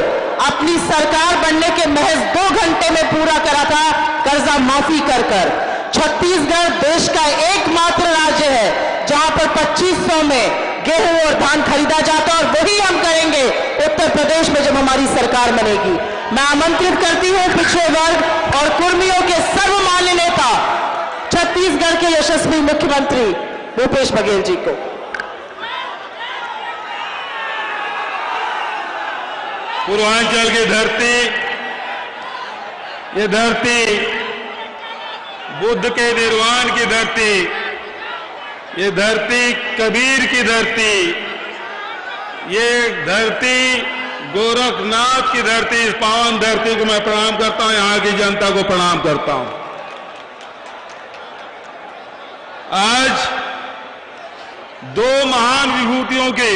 अपनी सरकार बनने के महज 2 घंटे में पूरा करा था, कर्जा माफी कर। छत्तीसगढ़ देश का एकमात्र राज्य है जहां पर 2500 में गेहूं और धान खरीदा जाता और वही हम करेंगे उत्तर प्रदेश में जब हमारी सरकार बनेगी। मैं आमंत्रित करती हूं पिछड़े वर्ग और कुर्मियों के सर्वमान्य नेता छत्तीसगढ़ के यशस्वी मुख्यमंत्री भूपेश बघेल जी को। पूर्वांचल की धरती, ये धरती बुद्ध के निर्वाण की धरती, ये धरती कबीर की धरती, ये धरती गोरखनाथ की धरती। इस पावन धरती को मैं प्रणाम करता हूं, यहां की जनता को प्रणाम करता हूं। आज दो महान विभूतियों के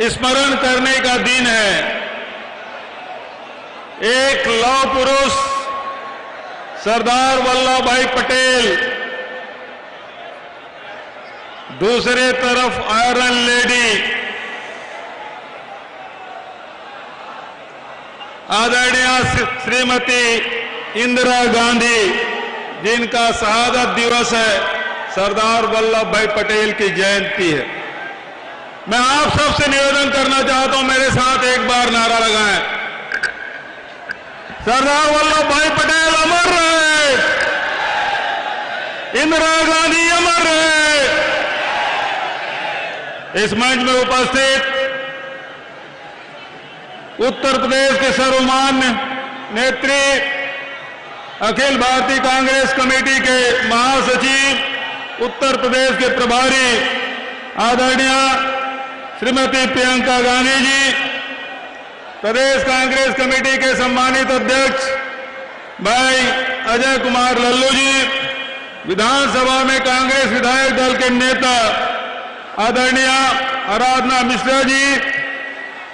स्मरण करने का दिन है। एक लौह पुरुष सरदार वल्लभ भाई पटेल, दूसरे तरफ आयरन लेडी आदरणीय श्रीमती इंदिरा गांधी, जिनका शहादत दिवस है, सरदार वल्लभ भाई पटेल की जयंती है। मैं आप सबसे निवेदन करना चाहता हूं, मेरे साथ एक बार नारा लगाएं, सरदार वल्लभ भाई पटेल अमर रहे, इंदिरा गांधी अमर रहे। इस मंच में उपस्थित उत्तर प्रदेश के सर्वमान्य नेत्री, अखिल भारतीय कांग्रेस कमेटी के महासचिव, उत्तर प्रदेश के प्रभारी आदरणीय श्रीमती प्रियंका गांधी जी, प्रदेश कांग्रेस कमेटी के सम्मानित अध्यक्ष भाई अजय कुमार लल्लू जी, विधानसभा में कांग्रेस विधायक दल के नेता आदरणीय आराधना मिश्रा जी,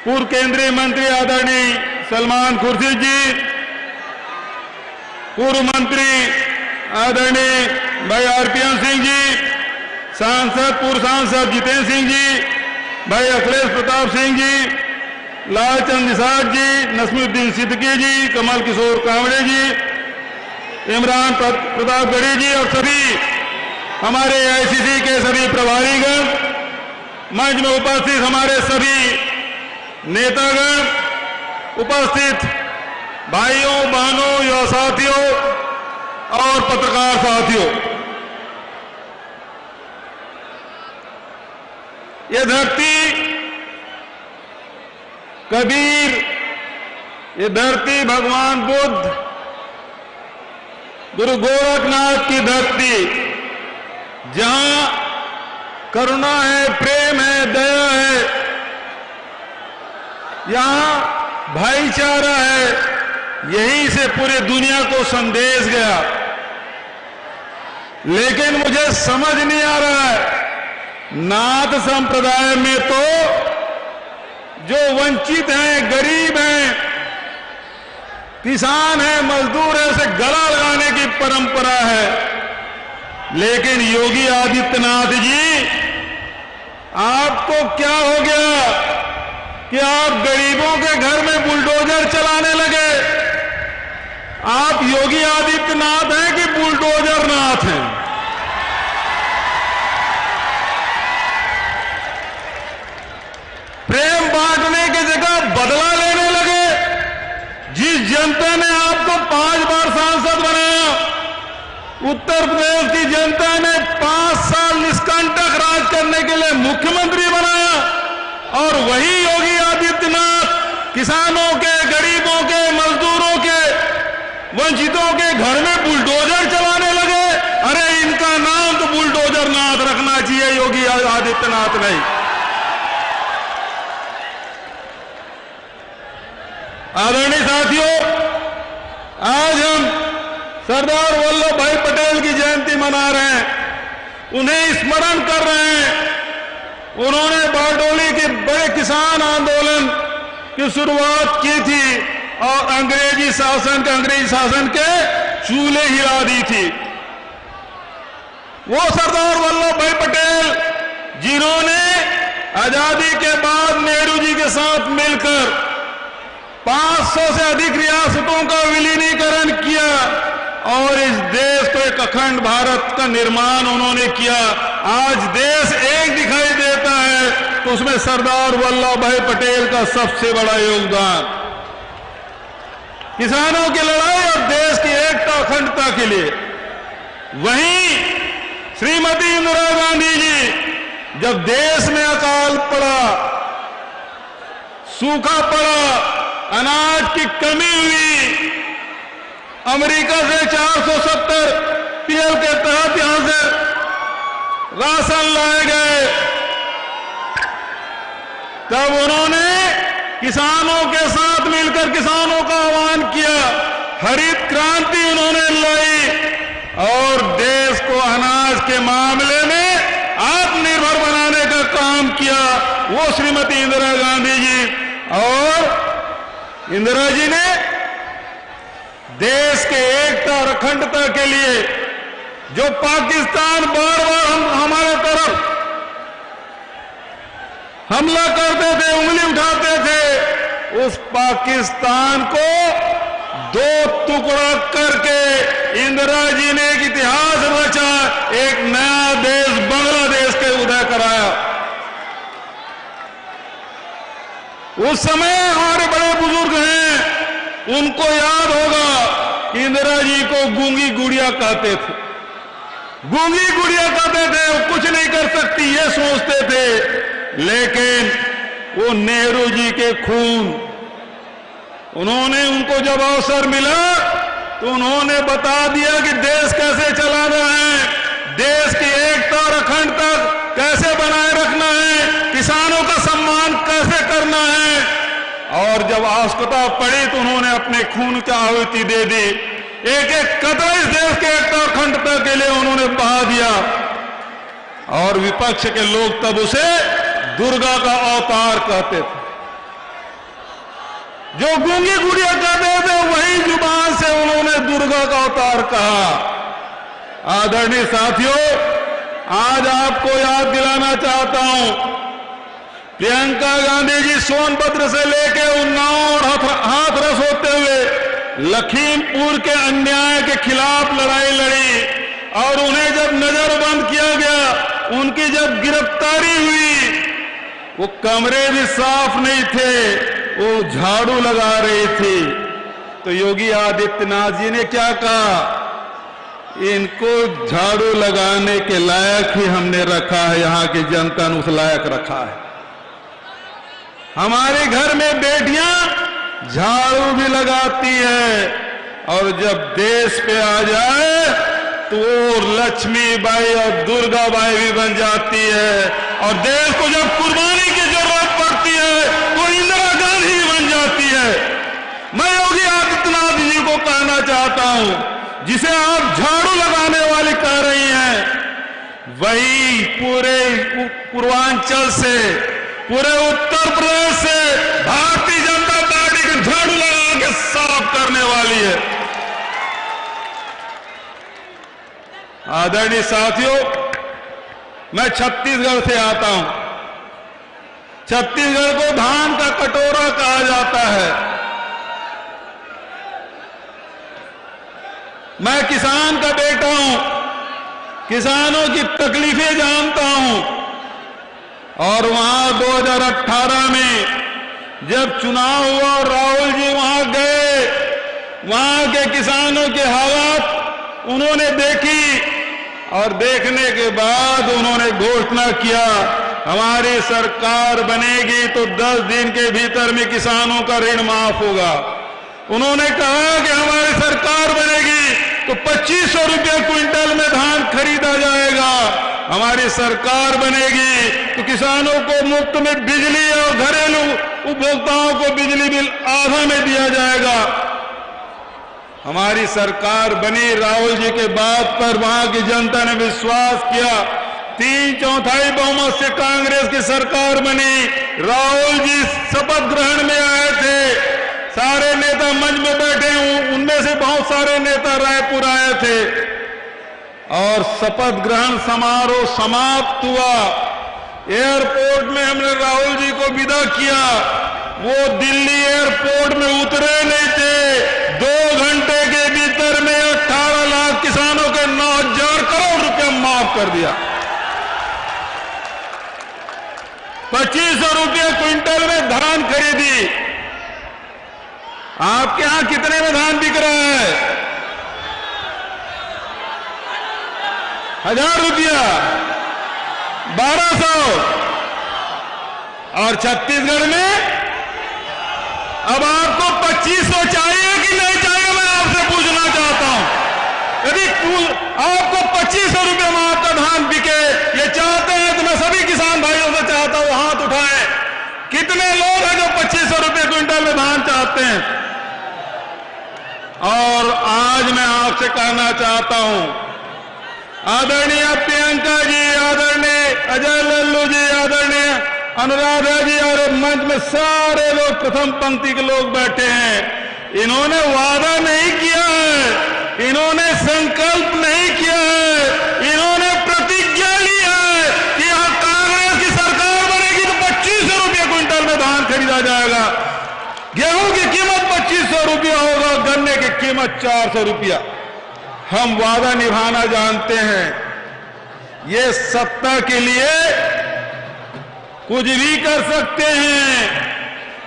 पूर्व केंद्रीय मंत्री आदरणीय सलमान खुर्शीद जी, पूर्व मंत्री आदरणीय भाई आरपीएन सिंह जी, सांसद पूर्व सांसद जितेंद्र सिंह जी, भाई अखिलेश प्रताप सिंह जी, लालचंद निषाद जी, नसीमुद्दीन सिद्दीकी जी, कमल किशोर कांवड़े जी, इमरान प्रतापगढ़ी जी और सभी हमारे एआईसीसी के सभी प्रभारीगण, मंच में उपस्थित हमारे सभी नेतागण, उपस्थित भाइयों बहनों युवा साथियों और पत्रकार साथियों, ये धरती कबीर, ये धरती भगवान बुद्ध, गुरु गोरखनाथ की धरती, जहां करुणा है, प्रेम है, दया है, यहां भाईचारा है, यहीं से पूरी दुनिया को संदेश गया। लेकिन मुझे समझ नहीं आ रहा है, नाथ संप्रदाय में तो जो वंचित हैं, गरीब हैं, किसान हैं, मजदूर हैं, उसे गला लगाने की परंपरा है। लेकिन योगी आदित्यनाथ जी, आपको क्या हो गया कि आप गरीबों के घर में बुलडोजर चलाने लगे? आप योगी आदित्यनाथ हैं कि बुलडोजर नाथ हैं? प्रेम बांटने की जगह बदला लेने लगे। जिस जनता ने आपको 5 बार सांसद बनाया, उत्तर प्रदेश की जनता ने 5 साल निष्कंटक राज करने के लिए मुख्यमंत्री बनाया, और वही योगी आदित्यनाथ किसानों के, गरीबों के, मजदूरों के, वंचितों के घर में बुलडोजर चलाने लगे। अरे इनका नाम तो बुलडोजर नाथ रखना चाहिए, योगी आदित्यनाथ नहीं। आदरणीय साथियों, आज हम सरदार वल्लभ भाई पटेल की जयंती मना रहे हैं, उन्हें स्मरण कर रहे हैं। उन्होंने बारडोली के बड़े किसान आंदोलन की शुरुआत की थी और अंग्रेजी शासन के चूल्हे हिला दी थी। वो सरदार वल्लभ भाई पटेल जिन्होंने आजादी के बाद नेहरू जी के साथ मिलकर 500 से अधिक रियासतों का विलीनीकरण किया और इस देश को एक अखंड भारत का निर्माण उन्होंने किया। आज देश एक दिखाई देता है तो उसमें सरदार वल्लभ भाई पटेल का सबसे बड़ा योगदान। किसानों की लड़ाई और देश की एकता अखंडता के लिए। वहीं श्रीमती इंदिरा गांधी जी जब देश में अकाल पड़ा, सूखा पड़ा, अनाज की कमी हुई, अमेरिका से 470 पीएल के तहत यहां से राशन लाए गए, तब उन्होंने किसानों के साथ मिलकर किसानों का आह्वान किया, हरित क्रांति उन्होंने लाई और देश को अनाज के मामले में आत्मनिर्भर बनाने का काम किया। वो श्रीमती इंदिरा गांधी जी, और इंदिरा जी ने देश के एकता और अखंडता के लिए जो पाकिस्तान बार बार हमारे तरफ हमला करते थे, उंगली उठाते थे, उस पाकिस्तान को दो टुकड़ा करके इंदिरा जी ने एक इतिहास रचा, एक नया देश बांग्लादेश के उदय कराया। उस समय हमारे बड़े बुजुर्ग हैं, उनको याद होगा कि इंदिरा जी को गूंगी गुड़िया कहते थे। गूंगी गुड़िया कहते थे, वो कुछ नहीं कर सकती ये सोचते थे, लेकिन वो नेहरू जी के खून, उन्होंने उनको जब अवसर मिला तो उन्होंने बता दिया कि देश कैसे चलाना है, देश की एकता और अखंडता कैसे बनाए रखना है, किसानों का सम्मान कैसे करना है। और जब आवश्यकता पड़ी तो उन्होंने अपने खून की आहुति दे दी, एक एक कतरा इस देश के एकता और अखंडता के लिए उन्होंने बहा दिया। और विपक्ष के लोग तब उसे दुर्गा का अवतार कहते थे। जो गूंगी गुड़िया कहते थे वही जुबान से उन्होंने दुर्गा का अवतार कहा। आदरणीय साथियों, आज आपको याद दिलाना चाहता हूं, प्रियंका गांधी जी सोनभद्र से लेकर उन्नाव और हाथरस होते हुए लखीमपुर के अन्याय के खिलाफ लड़ाई लड़ी, और उन्हें जब नजरबंद किया गया, उनकी जब गिरफ्तारी हुई, वो कमरे भी साफ नहीं थे, वो झाड़ू लगा रही थी। तो योगी आदित्यनाथ जी ने क्या कहा, इनको झाड़ू लगाने के लायक ही हमने रखा है, यहां की जनता ने उस लायक रखा है। हमारे घर में बेटियां झाड़ू भी लगाती है, और जब देश पे आ जाए तो लक्ष्मीबाई और दुर्गाबाई भी बन जाती है, और देश को जब कुर्बानी की जरूरत पड़ती है तो इंदिरा गांधी भी बन जाती है। मैं योगी आदित्यनाथ जी को कहना चाहता हूं, जिसे आप झाड़ू लगाने वाले कह रही हैं, वही पूरे पूर्वांचल से, पूरे उत्तर प्रदेश से भारतीय जनता पार्टी को झाड़ू लगा के साफ करने वाली है। आदरणीय साथियों, मैं छत्तीसगढ़ से आता हूं। छत्तीसगढ़ को धान का कटोरा कहा जाता है। मैं किसान का बेटा हूं, किसानों की तकलीफें जानता हूं, और वहां 2018 में जब चुनाव हुआ और राहुल जी वहां गए, वहां के किसानों के हालात उन्होंने देखी, और देखने के बाद उन्होंने घोषणा किया, हमारी सरकार बनेगी तो 10 दिन के भीतर में किसानों का ऋण माफ होगा। उन्होंने कहा कि हमारी सरकार बनेगी तो 2500 रुपये क्विंटल में धान खरीदा जाएगा, हमारी सरकार बनेगी तो किसानों को मुफ्त में बिजली और घरेलू उपभोक्ताओं को बिजली बिल आधा में दिया जाएगा। हमारी सरकार बनी, राहुल जी के बात पर वहां की जनता ने विश्वास किया, 3/4 बहुमत से कांग्रेस की सरकार बनी। राहुल जी शपथ ग्रहण में आए थे, सारे नेता मंच में बैठे हूं, उनमें से बहुत सारे नेता रायपुर आए थे, और शपथ ग्रहण समारोह समाप्त हुआ। एयरपोर्ट में हमने राहुल जी को विदा किया, वो दिल्ली एयरपोर्ट में उतरे नहीं थे। 2 घंटे के भीतर में 18 लाख किसानों के कर दिया। 2500 रुपये क्विंटल में धान खरीदी। आपके यहां कितने में धान बिक रहा है? 1000 रुपया, 1200। और छत्तीसगढ़ में अब आपको 2500 चाहिए कि नहीं चाहिए, मैं आपसे पूछना चाहता हूं। यदि आपको 2500 रुपये में आपका धान बिके, ये चाहते हैं तो मैं सभी किसान भाइयों से चाहता हूं हाथ उठाएं। कितने लोग हैं जो 2500 रुपये क्विंटल में धान चाहते हैं? और आज मैं आपसे कहना चाहता हूं, आदरणीय प्रियंका जी, आदरणीय अजय लल्लू जी, आदरणीय अनुराधा जी और मंच में सारे लोग प्रथम पंक्ति के लोग बैठे हैं। इन्होंने वादा नहीं किया है, इन्होंने संकल्प नहीं किया है, इन्होंने प्रतिज्ञा लिया है कि यहां कांग्रेस की सरकार बनेगी तो 2500 रुपये क्विंटल में धान खरीदा जाएगा। गेहूं की कीमत 2500 रुपया होगा, गन्ने की कीमत 400 रुपया। हम वादा निभाना जानते हैं। ये सत्ता के लिए कुछ भी कर सकते हैं।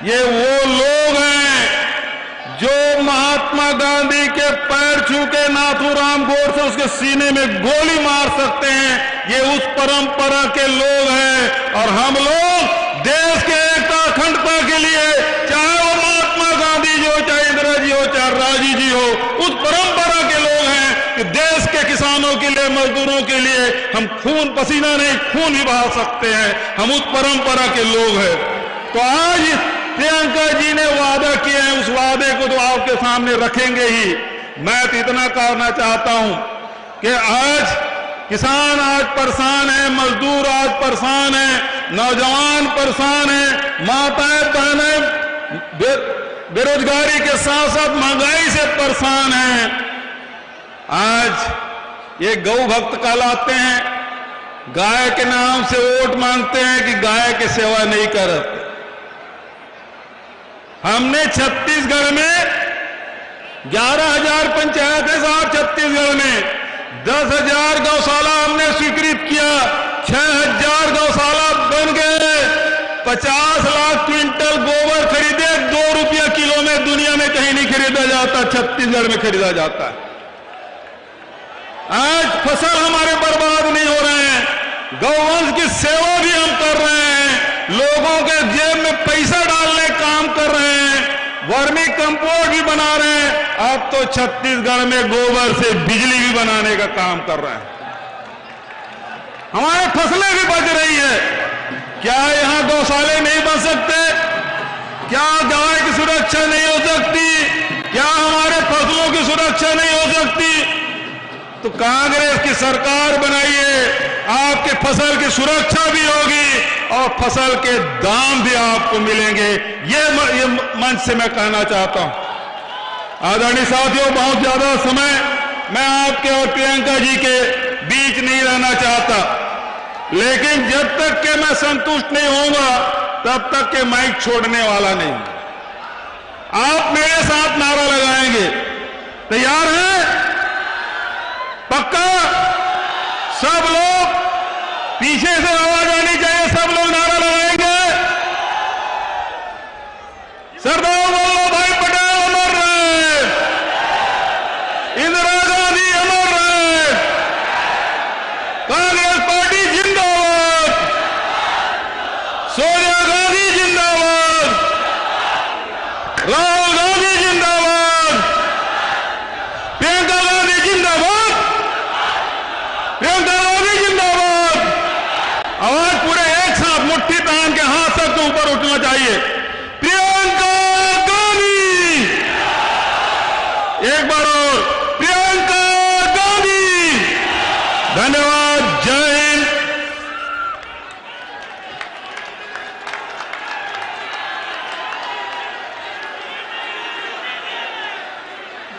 ये वो लोग हैं जो महात्मा गांधी के पैर छू के नाथूराम गोडसे उसके सीने में गोली मार सकते हैं। ये उस परंपरा के लोग हैं। और हम लोग देश के एकता अखंडता के लिए, चाहे वो महात्मा गांधी जी हो, चाहे इंदिरा जी हो, चाहे राजी जी हो, उस परंपरा के लोग हैं कि देश के किसानों के लिए, मजदूरों के लिए हम खून पसीना नहीं, खून भी बहा सकते हैं। हम उस परंपरा के लोग हैं। तो आज प्रियंका जी ने वादा किए हैं, उस वादे को तो आपके सामने रखेंगे ही। मैं तो इतना कहना चाहता हूं कि आज किसान आज परेशान है, मजदूर आज परेशान है, नौजवान परेशान है, माताएं बहनें बेरोजगारी के साथ साथ महंगाई से परेशान हैं। आज ये गौ भक्त कहलाते हैं, गाय के नाम से वोट मांगते हैं कि गाय की सेवा नहीं करते। हमने छत्तीसगढ़ में 11,000 पंचायत है साहब, छत्तीसगढ़ में 10,000 गौशाला हमने स्वीकृत किया, 6,000 गौशाला बन गए, 50 लाख क्विंटल गोबर खरीदे, 2 रुपया किलो में दुनिया में कहीं नहीं खरीदा जाता, छत्तीसगढ़ में खरीदा जाता है। आज फसल हमारे बर्बाद नहीं हो रहे हैं, गौवंश की सेवा भी हम कर रहे हैं, लोगों के जेब में पैसा डालने काम कर रहे हैं, वर्मी कंपोस्ट भी बना रहे हैं। अब तो छत्तीसगढ़ में गोबर से बिजली भी बनाने का काम कर रहे हैं। हमारी फसलें भी बच रही है। क्या यहां गौशाले नहीं बन सकते? क्या गाय की सुरक्षा नहीं हो सकती? क्या हमारे फसलों की सुरक्षा नहीं हो सकती? तो कांग्रेस की सरकार बनाइए, आपके फसल की सुरक्षा भी होगी और फसल के दाम भी आपको मिलेंगे। ये मंच से मैं कहना चाहता हूं। आदरणीय साथियों, बहुत ज्यादा समय मैं आपके और प्रियंका जी के बीच नहीं रहना चाहता, लेकिन जब तक के मैं संतुष्ट नहीं होऊंगा तब तक के माइक छोड़ने वाला नहीं। आप मेरे साथ नारा लगाएंगे, तैयार हैं? पक्का? सब लोग पीछे से आवाज आनी चाहिए, सब लोग नारा लगाएंगे। सरदार वल्लभ भाई पटेल अमर रहे, इंदिरा गांधी अमर रहे, कांग्रेस पार्टी जिंदाबाद, सोनिया गांधी जिंदाबाद, राहुल गांधी जिंदाबाद, प्रियंका गांधी जिंदाबाद, प्रियंका गांधी जिंदाबाद। आवाज पूरे एक साथ मुट्ठी तान के हाथ तक ऊपर उठना चाहिए। प्रियंका गांधी, एक बार और, प्रियंका गांधी। धन्यवाद, जय हिंद।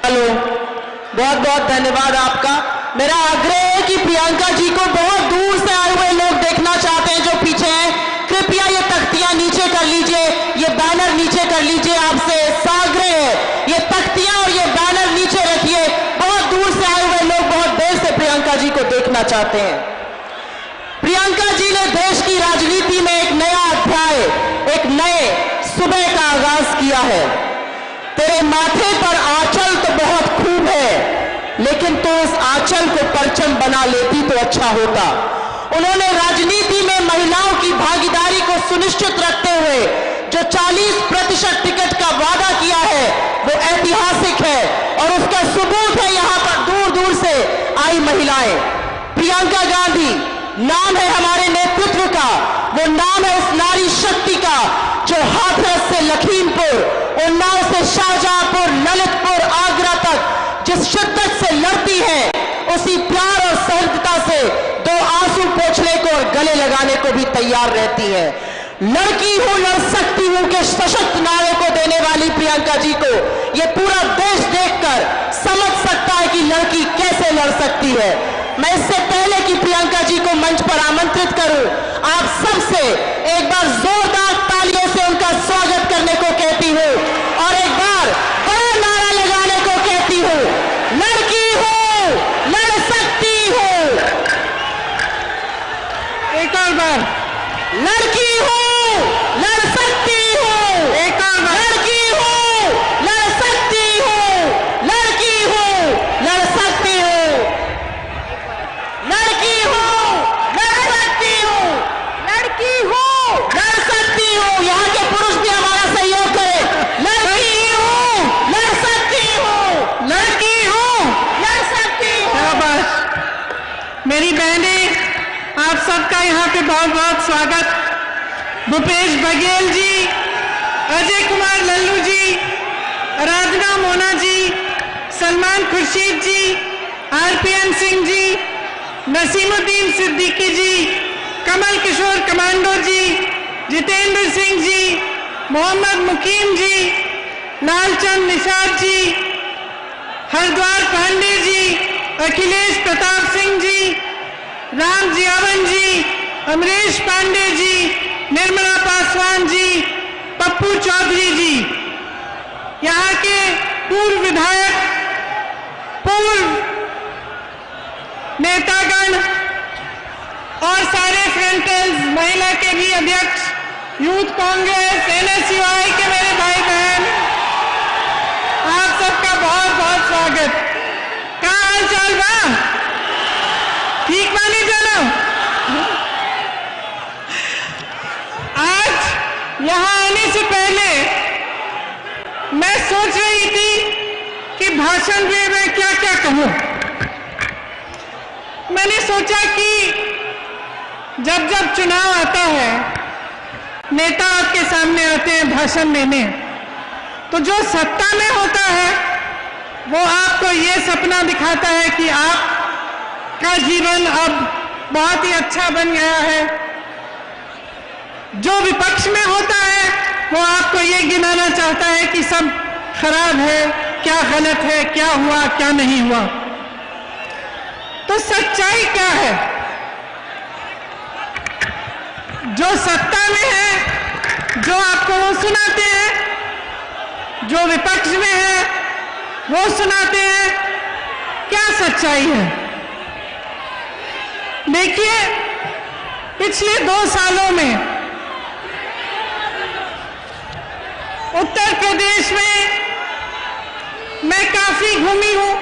हेलो, बहुत बहुत धन्यवाद आपका। मेरा आग्रह है कि प्रियंका जी को बहुत दूर से आए हुए लोग देखना चाहते हैं जो पीछे हैं, कृपया ये तख्तियां नीचे कर लीजिए, ये बैनर नीचे कर लीजिए। आपसे आग्रह है, ये तख्तियां और ये बैनर नीचे रखिए। बहुत दूर से आए हुए लोग बहुत देर से प्रियंका जी को देखना चाहते हैं। देश की राजनीति में एक नया अध्याय, एक नए सुबह का आगाज किया है। तेरे माथे पर आंचल तो बहुत खूब है, लेकिन तू उस आंचल को परचम बना लेती तो अच्छा होता। उन्होंने राजनीति में महिलाओं की भागीदारी को सुनिश्चित रखते हुए जो 40% टिकट का वादा किया है वो ऐतिहासिक है, और उसका सबूत है यहाँ पर दूर दूर से आई महिलाएं। प्रियंका गांधी नाम है हमारे नेतृत्व का, वो नाम है उस नारी शक्ति का जो हाथरस से लखीमपुर, उन्नाव से शाहजहांपुर, ललितपुर, आगरा तक जिस शिद्दत से लड़ती है, उसी प्यार और सहृदयता से दो आंसू पोंछने को और गले लगाने को भी तैयार रहती है। लड़की हूं, लड़ सकती हूं के सशक्त नारे को देने वाली प्रियंका जी को ये पूरा देश देखकर समझ सकता है कि लड़की कैसे लड़ सकती है। मैं इससे पहले कि प्रियंका जी को मंच पर आमंत्रित करूं, आप सबसे एक बार जोरदार तालियों से उनका स्वागत करने को कहती हूं और एक बार बड़ा नारा लगाने को कहती हूं, लड़की हूं, लड़ सकती हूं। एक और बार, लड़की हूं, लड़ सकती हूं। एक और बार, लड़की हूं, लड़ सकती हूं, लड़की हूं, लड़ सकती हूं, लड़की हूं, लड़ सकती हूं, लड़की हूं, लड़ सकती हूं। यहाँ के पुरुष भी हमारा सहयोग करें। लड़की हूं, लड़ सकती हूं, लड़की हूं, लड़ सकती हूं। मेरी बहनें, आप सबका यहाँ पे बहुत बहुत स्वागत। भूपेश बघेल जी, अजय कुमार लल्लू जी, आराधना मोना जी, सलमान खुर्शीद जी, आरपीएन सिंह जी, नसीमुद्दीन सिद्दीकी जी, कमल किशोर कमांडो जी, जितेंद्र सिंह जी, मोहम्मद मुकीम जी, लालचंद निषाद जी, हरद्वार पांडे जी, अखिलेश प्रताप सिंह जी, राम जियावन जी, अमरीश पांडे जी, निर्मला पासवान जी, पप्पू चौधरी जी, यहाँ के पूर्व विधायक, पूर्व नेतागण और सारे फ्रंटल्स, महिला के भी अध्यक्ष, यूथ कांग्रेस, एनएसयूआई के मेरे भाई बहन, आप सबका बहुत बहुत स्वागत। क्या हाल चाल बा? ठीक मानी जाना। आज यहाँ आने से पहले मैं सोच रही थी कि भाषण में मैं क्या क्या कहूँ। मैंने सोचा कि जब जब चुनाव आता है, नेता आपके सामने आते हैं भाषण देने, तो जो सत्ता में होता है वो आपको ये सपना दिखाता है कि आपका जीवन अब बहुत ही अच्छा बन गया है। जो विपक्ष में होता है वो आपको ये गिनाना चाहता है कि सब खराब है, क्या गलत है, क्या हुआ, क्या नहीं हुआ। तो सच्चाई क्या है? जो सत्ता में है, जो आपको वो सुनाते हैं, जो विपक्ष में है वो सुनाते हैं। क्या सच्चाई है? देखिए, पिछले 2 सालों में उत्तर प्रदेश में मैं काफी घूमी हूं,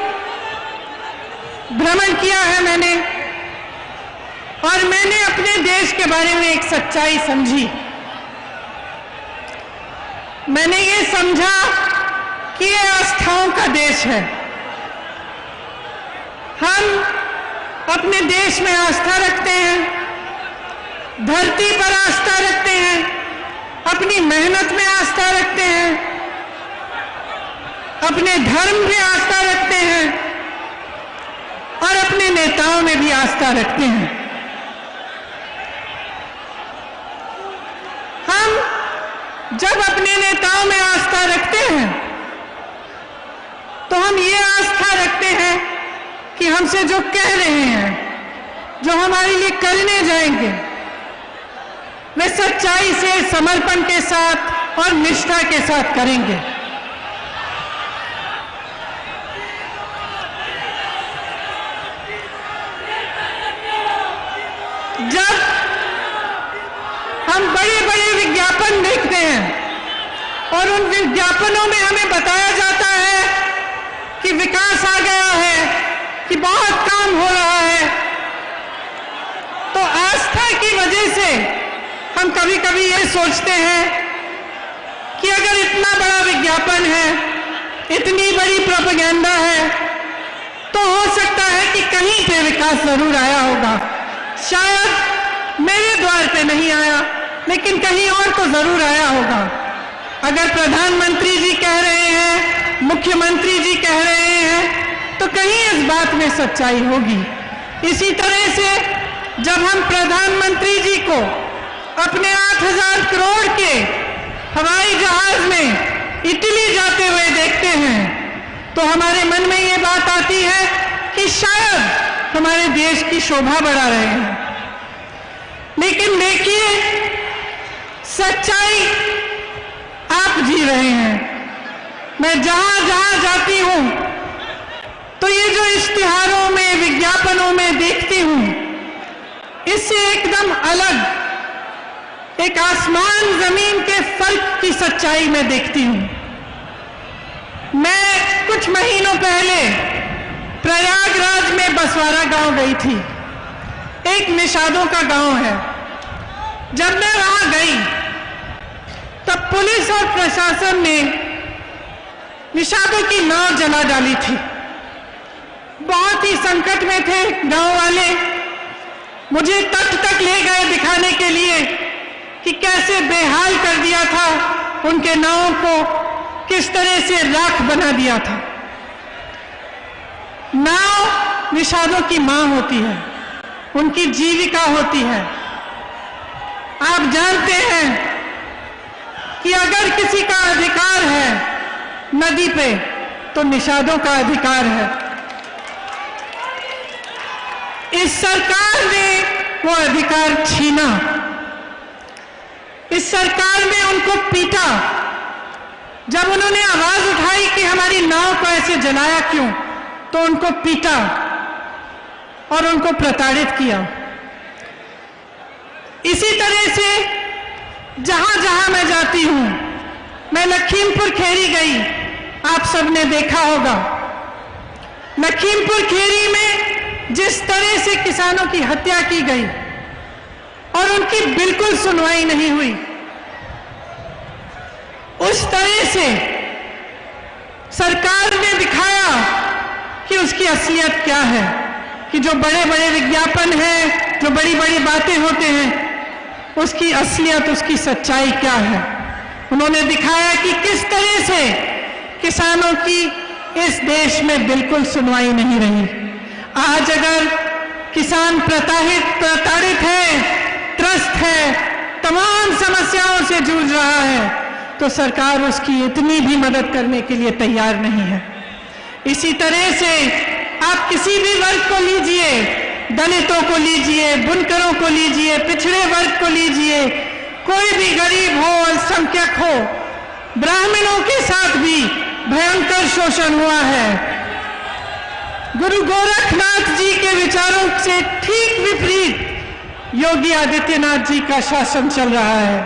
भ्रमण किया है मैंने, और मैंने अपने देश के बारे में एक सच्चाई समझी। मैंने ये समझा कि ये आस्थाओं का देश है। हम अपने देश में आस्था रखते हैं, धरती पर आस्था रखते हैं, अपनी मेहनत में आस्था रखते हैं, अपने धर्म में आस्था रखते हैं और अपने नेताओं में भी आस्था रखते हैं। हम जब अपने नेताओं में आस्था रखते हैं तो हम ये आस्था रखते हैं कि हमसे जो कह रहे हैं, जो हमारे लिए करने जाएंगे, वे सच्चाई से, समर्पण के साथ और निष्ठा के साथ करेंगे। जब बड़े बड़े विज्ञापन देखते हैं और उन विज्ञापनों में हमें बताया जाता है कि विकास आ गया है, कि बहुत काम हो रहा है, तो आस्था की वजह से हम कभी कभी ये सोचते हैं कि अगर इतना बड़ा विज्ञापन है, इतनी बड़ी प्रोपेगेंडा है, तो हो सकता है कि कहीं पे विकास जरूर आया होगा। शायद मेरे द्वार पे नहीं आया, लेकिन कहीं और तो जरूर आया होगा। अगर प्रधानमंत्री जी कह रहे हैं, मुख्यमंत्री जी कह रहे हैं, तो कहीं इस बात में सच्चाई होगी। इसी तरह से जब हम प्रधानमंत्री जी को अपने 8,000 करोड़ के हवाई जहाज में इटली जाते हुए देखते हैं, तो हमारे मन में ये बात आती है कि शायद हमारे देश की शोभा बढ़ा रहे हैं। लेकिन देखिए, सच्चाई आप जी रहे हैं। मैं जहां जहां जाती हूं, तो ये जो इश्तिहारों में, विज्ञापनों में देखती हूं, इससे एकदम अलग एक आसमान जमीन के फर्क की सच्चाई में देखती हूं। मैं कुछ महीनों पहले प्रयागराज में बसवारा गांव गई थी। एक निषादों का गांव है। जब मैं वहां गई, तब पुलिस और प्रशासन ने निषादों की नाव जला डाली थी। बहुत ही संकट में थे गांव वाले। मुझे तट तक ले गए दिखाने के लिए कि कैसे बेहाल कर दिया था उनके नावों को, किस तरह से राख बना दिया था। नाव निषादों की मां होती है, उनकी जीविका होती है। आप जानते हैं कि अगर किसी का अधिकार है नदी पे, तो निषादों का अधिकार है। इस सरकार ने वो अधिकार छीना। इस सरकार ने उनको पीटा। जब उन्होंने आवाज उठाई कि हमारी नाव को ऐसे जलाया क्यों, तो उनको पीटा और उनको प्रताड़ित किया। इसी तरह से जहां जहां मैं जाती हूं, मैं लखीमपुर खेरी गई, आप सबने देखा होगा। लखीमपुर खेरी में जिस तरह से किसानों की हत्या की गई और उनकी बिल्कुल सुनवाई नहीं हुई, उस तरह से सरकार ने दिखाया कि उसकी असलियत क्या है, कि जो बड़े बड़े विज्ञापन हैं, जो बड़ी बड़ी बातें होते हैं, उसकी असलियत, उसकी सच्चाई क्या है। उन्होंने दिखाया कि किस तरह से किसानों की इस देश में बिल्कुल सुनवाई नहीं रही। आज अगर किसान प्रताड़ित है, त्रस्त है, तमाम समस्याओं से जूझ रहा है, तो सरकार उसकी इतनी भी मदद करने के लिए तैयार नहीं है। इसी तरह से आप किसी भी वर्ग को लीजिए, दलितों को लीजिए, बुनकरों को लीजिए, पिछड़े वर्ग को लीजिए, कोई भी गरीब हो, अल्पसंख्यक हो, ब्राह्मणों के साथ भी भयंकर शोषण हुआ है। गुरु गोरखनाथ जी के विचारों से ठीक विपरीत योगी आदित्यनाथ जी का शासन चल रहा है।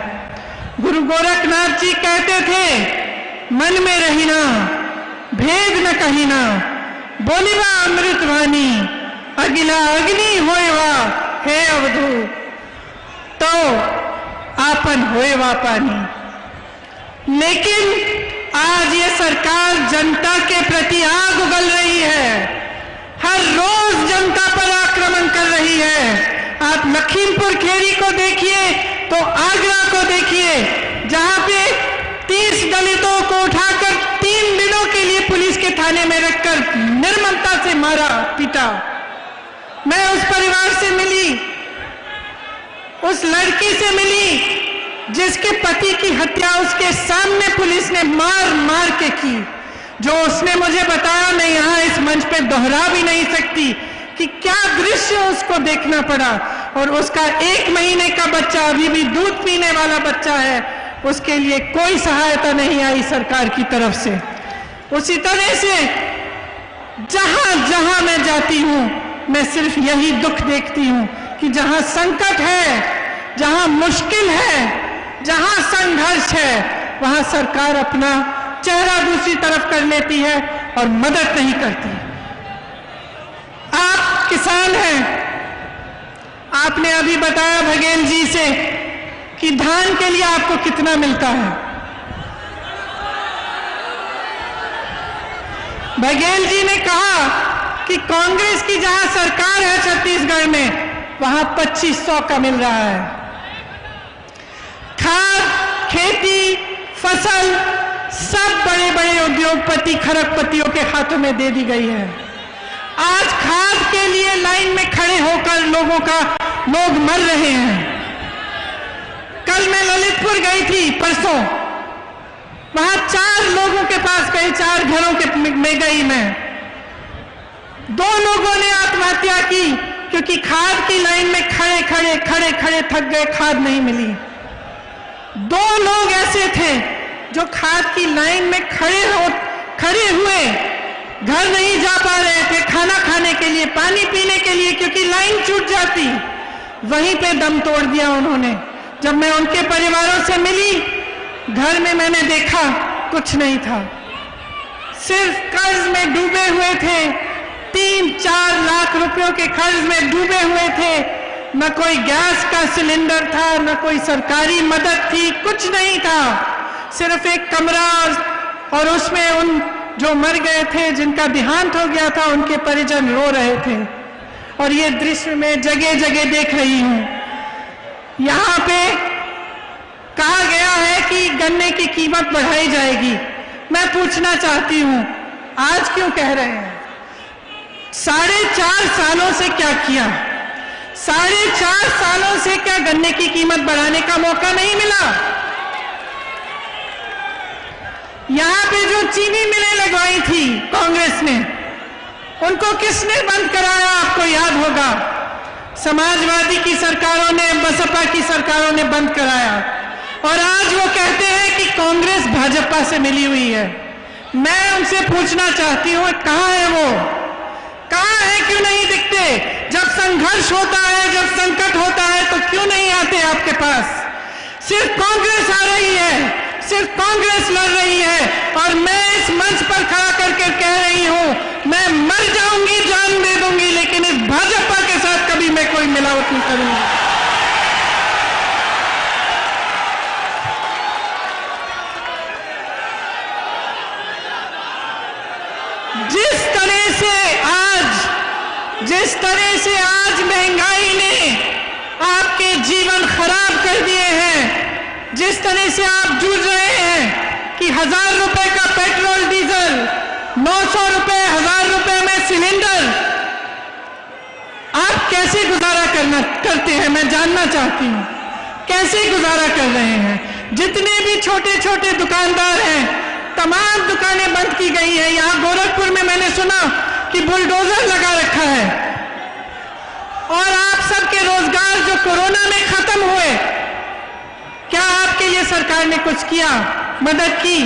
गुरु गोरखनाथ जी कहते थे, मन में रहीना, भेद न कहीना, बोलिवा अमृत वाणी, अगिला अग्नि होएवा हे अवधू, तो आपन होएवा पानी। लेकिन आज ये सरकार जनता के प्रति आग उगल रही है, हर रोज जनता पर आक्रमण कर रही है। आप लखीमपुर खेरी को देखिए, तो आगरा को देखिए, जहां पे 30 दलितों को उठाकर 3 दिनों के लिए पुलिस के थाने में रखकर निर्ममता से मारा, पीटा। मैं उस परिवार से मिली, उस लड़की से मिली जिसके पति की हत्या उसके सामने पुलिस ने मार मार के की। जो उसने मुझे बताया, मैं यहाँ इस मंच पे दोहरा भी नहीं सकती कि क्या दृश्य उसको देखना पड़ा। और उसका 1 महीने का बच्चा, अभी भी दूध पीने वाला बच्चा है, उसके लिए कोई सहायता नहीं आई सरकार की तरफ से। उसी तरह से जहां जहां मैं जाती हूं, मैं सिर्फ यही दुख देखती हूं कि जहां संकट है, जहां मुश्किल है, जहां संघर्ष है वहां सरकार अपना चेहरा दूसरी तरफ कर लेती है और मदद नहीं करती। आप किसान हैं, आपने अभी बताया बघेल जी से कि धान के लिए आपको कितना मिलता है। बघेल जी ने कहा कि कांग्रेस की जहां सरकार है छत्तीसगढ़ में वहां 2500 का मिल रहा है। खाद, खेती, फसल सब बड़े बड़े उद्योगपति खरबपतियों के हाथों में दे दी गई है। आज खाद के लिए लाइन में खड़े होकर लोग मर रहे हैं। कल मैं ललितपुर गई थी, परसों, वहां 4 लोगों के पास गई, 4 घरों के में गई मैं। 2 लोगों ने आत्महत्या की क्योंकि खाद की लाइन में खड़े थक गए, खाद नहीं मिली। 2 लोग ऐसे थे जो खाद की लाइन में खड़े हुए घर नहीं जा पा रहे थे, खाना खाने के लिए, पानी पीने के लिए, क्योंकि लाइन छूट जाती। वहीं पे दम तोड़ दिया उन्होंने। जब मैं उनके परिवारों से मिली, घर में मैंने देखा कुछ नहीं था, सिर्फ कर्ज में डूबे हुए थे। 3-4 लाख रुपयों के कर्ज में डूबे हुए थे। न कोई गैस का सिलेंडर था, न कोई सरकारी मदद थी, कुछ नहीं था। सिर्फ एक कमरा और उसमें उन जो मर गए थे, जिनका देहांत हो गया था, उनके परिजन रो रहे थे। और ये दृश्य मैं जगह जगह देख रही हूं। यहां पे कहा गया है कि गन्ने की कीमत बढ़ाई जाएगी। मैं पूछना चाहती हूं, आज क्यों कह रहे हैं? 4.5 सालों से क्या किया? 4.5 सालों से क्या गन्ने की कीमत बढ़ाने का मौका नहीं मिला? यहां पे जो चीनी मिलें लगवाई थी कांग्रेस ने, उनको किसने बंद कराया? आपको याद होगा, समाजवादी की सरकारों ने, बसपा की सरकारों ने बंद कराया। और आज वो कहते हैं कि कांग्रेस भाजपा से मिली हुई है। मैं उनसे पूछना चाहती हूं, कहां है वो? कहां है? क्यों नहीं दिखते? जब संघर्ष होता है, जब संकट होता है, तो क्यों नहीं आते आपके पास? सिर्फ कांग्रेस आ रही है, सिर्फ कांग्रेस लड़ रही है। और मैं इस मंच पर खड़ा करके कह रही हूं, मैं मर जाऊंगी, जान दे दूंगी, लेकिन इस भाजपा के साथ कभी मैं कोई मिलावट नहीं करूंगी। जिस तरह से आज महंगाई ने आपके जीवन खराब कर दिए हैं, जिस तरह से आप जूझ रहे हैं कि 1000 रुपए का पेट्रोल डीजल, 900 रुपए, 1000 रुपए में सिलेंडर, आप कैसे गुजारा करते हैं? मैं जानना चाहती हूं, कैसे गुजारा कर रहे हैं? जितने भी छोटे छोटे दुकानदार हैं, तमाम दुकानें बंद की गई हैं। यहां गोरखपुर में मैंने सुना कि बुलडोजर लगा रखा है। और आप सबके रोजगार जो कोरोना में खत्म हुए, क्या आपके लिए सरकार ने कुछ किया, मदद की?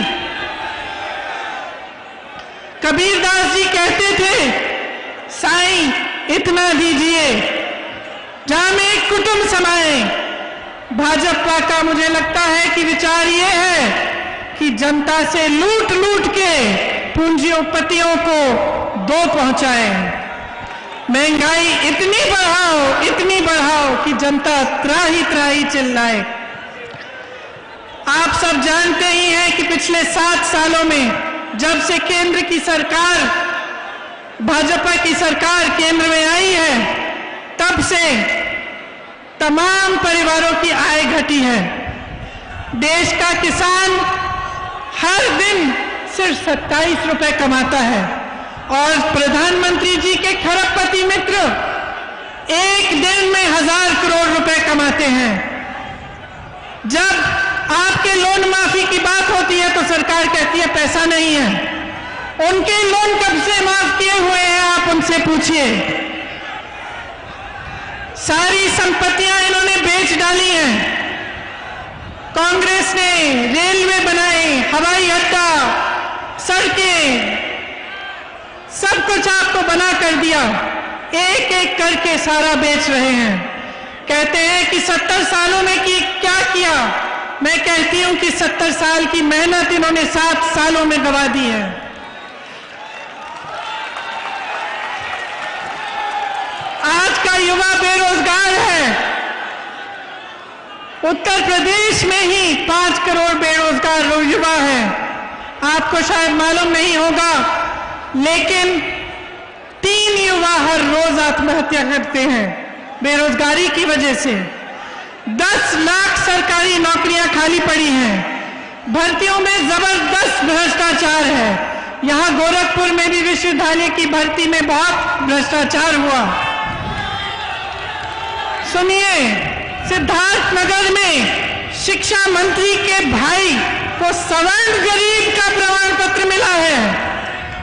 कबीरदास जी कहते थे, साईं इतना दीजिए जामे कुटुंब समाए। भाजपा का मुझे लगता है कि विचार ये है कि जनता से लूट लूट के पूंजीपतियों को दो पहुंचाए। महंगाई इतनी बढ़ाओ कि जनता त्राही त्राही चिल्लाए। आप सब जानते ही हैं कि पिछले 7 सालों में जब से केंद्र की सरकार, भाजपा की सरकार केंद्र में आई है, तब से तमाम परिवारों की आय घटी है। देश का किसान हर दिन सिर्फ 27 रुपए कमाता है और प्रधानमंत्री जी के खरबपति मित्र एक दिन में 1000 करोड़ रुपए कमाते हैं। जब आपके लोन माफी की बात होती है तो सरकार कहती है पैसा नहीं है। उनके लोन कब से माफ किए हुए हैं आप उनसे पूछिए। सारी संपत्तियां इन्होंने बेच डाली हैं। कांग्रेस ने रेलवे बनाए, हवाई अड्डा, सड़कें, सब कुछ आपको बना कर दिया। एक एक करके सारा बेच रहे हैं। कहते हैं कि 70 सालों में क्या किया, मैं कहती हूं कि 70 साल की मेहनत इन्होंने 7 सालों में गंवा दी है। आज का युवा बेरोजगार है। उत्तर प्रदेश में ही 5 करोड़ बेरोजगार युवा हैं। आपको शायद मालूम नहीं होगा, लेकिन 3 युवा हर रोज आत्महत्या करते हैं बेरोजगारी की वजह से। 10 लाख सरकारी नौकरियां खाली पड़ी हैं। भर्तियों में जबरदस्त भ्रष्टाचार है। यहां गोरखपुर में भी विश्वविद्यालय की भर्ती में बहुत भ्रष्टाचार हुआ। सुनिए, सिद्धार्थनगर में शिक्षा मंत्री के भाई को सवर्ण गरीब का प्रमाण पत्र मिला है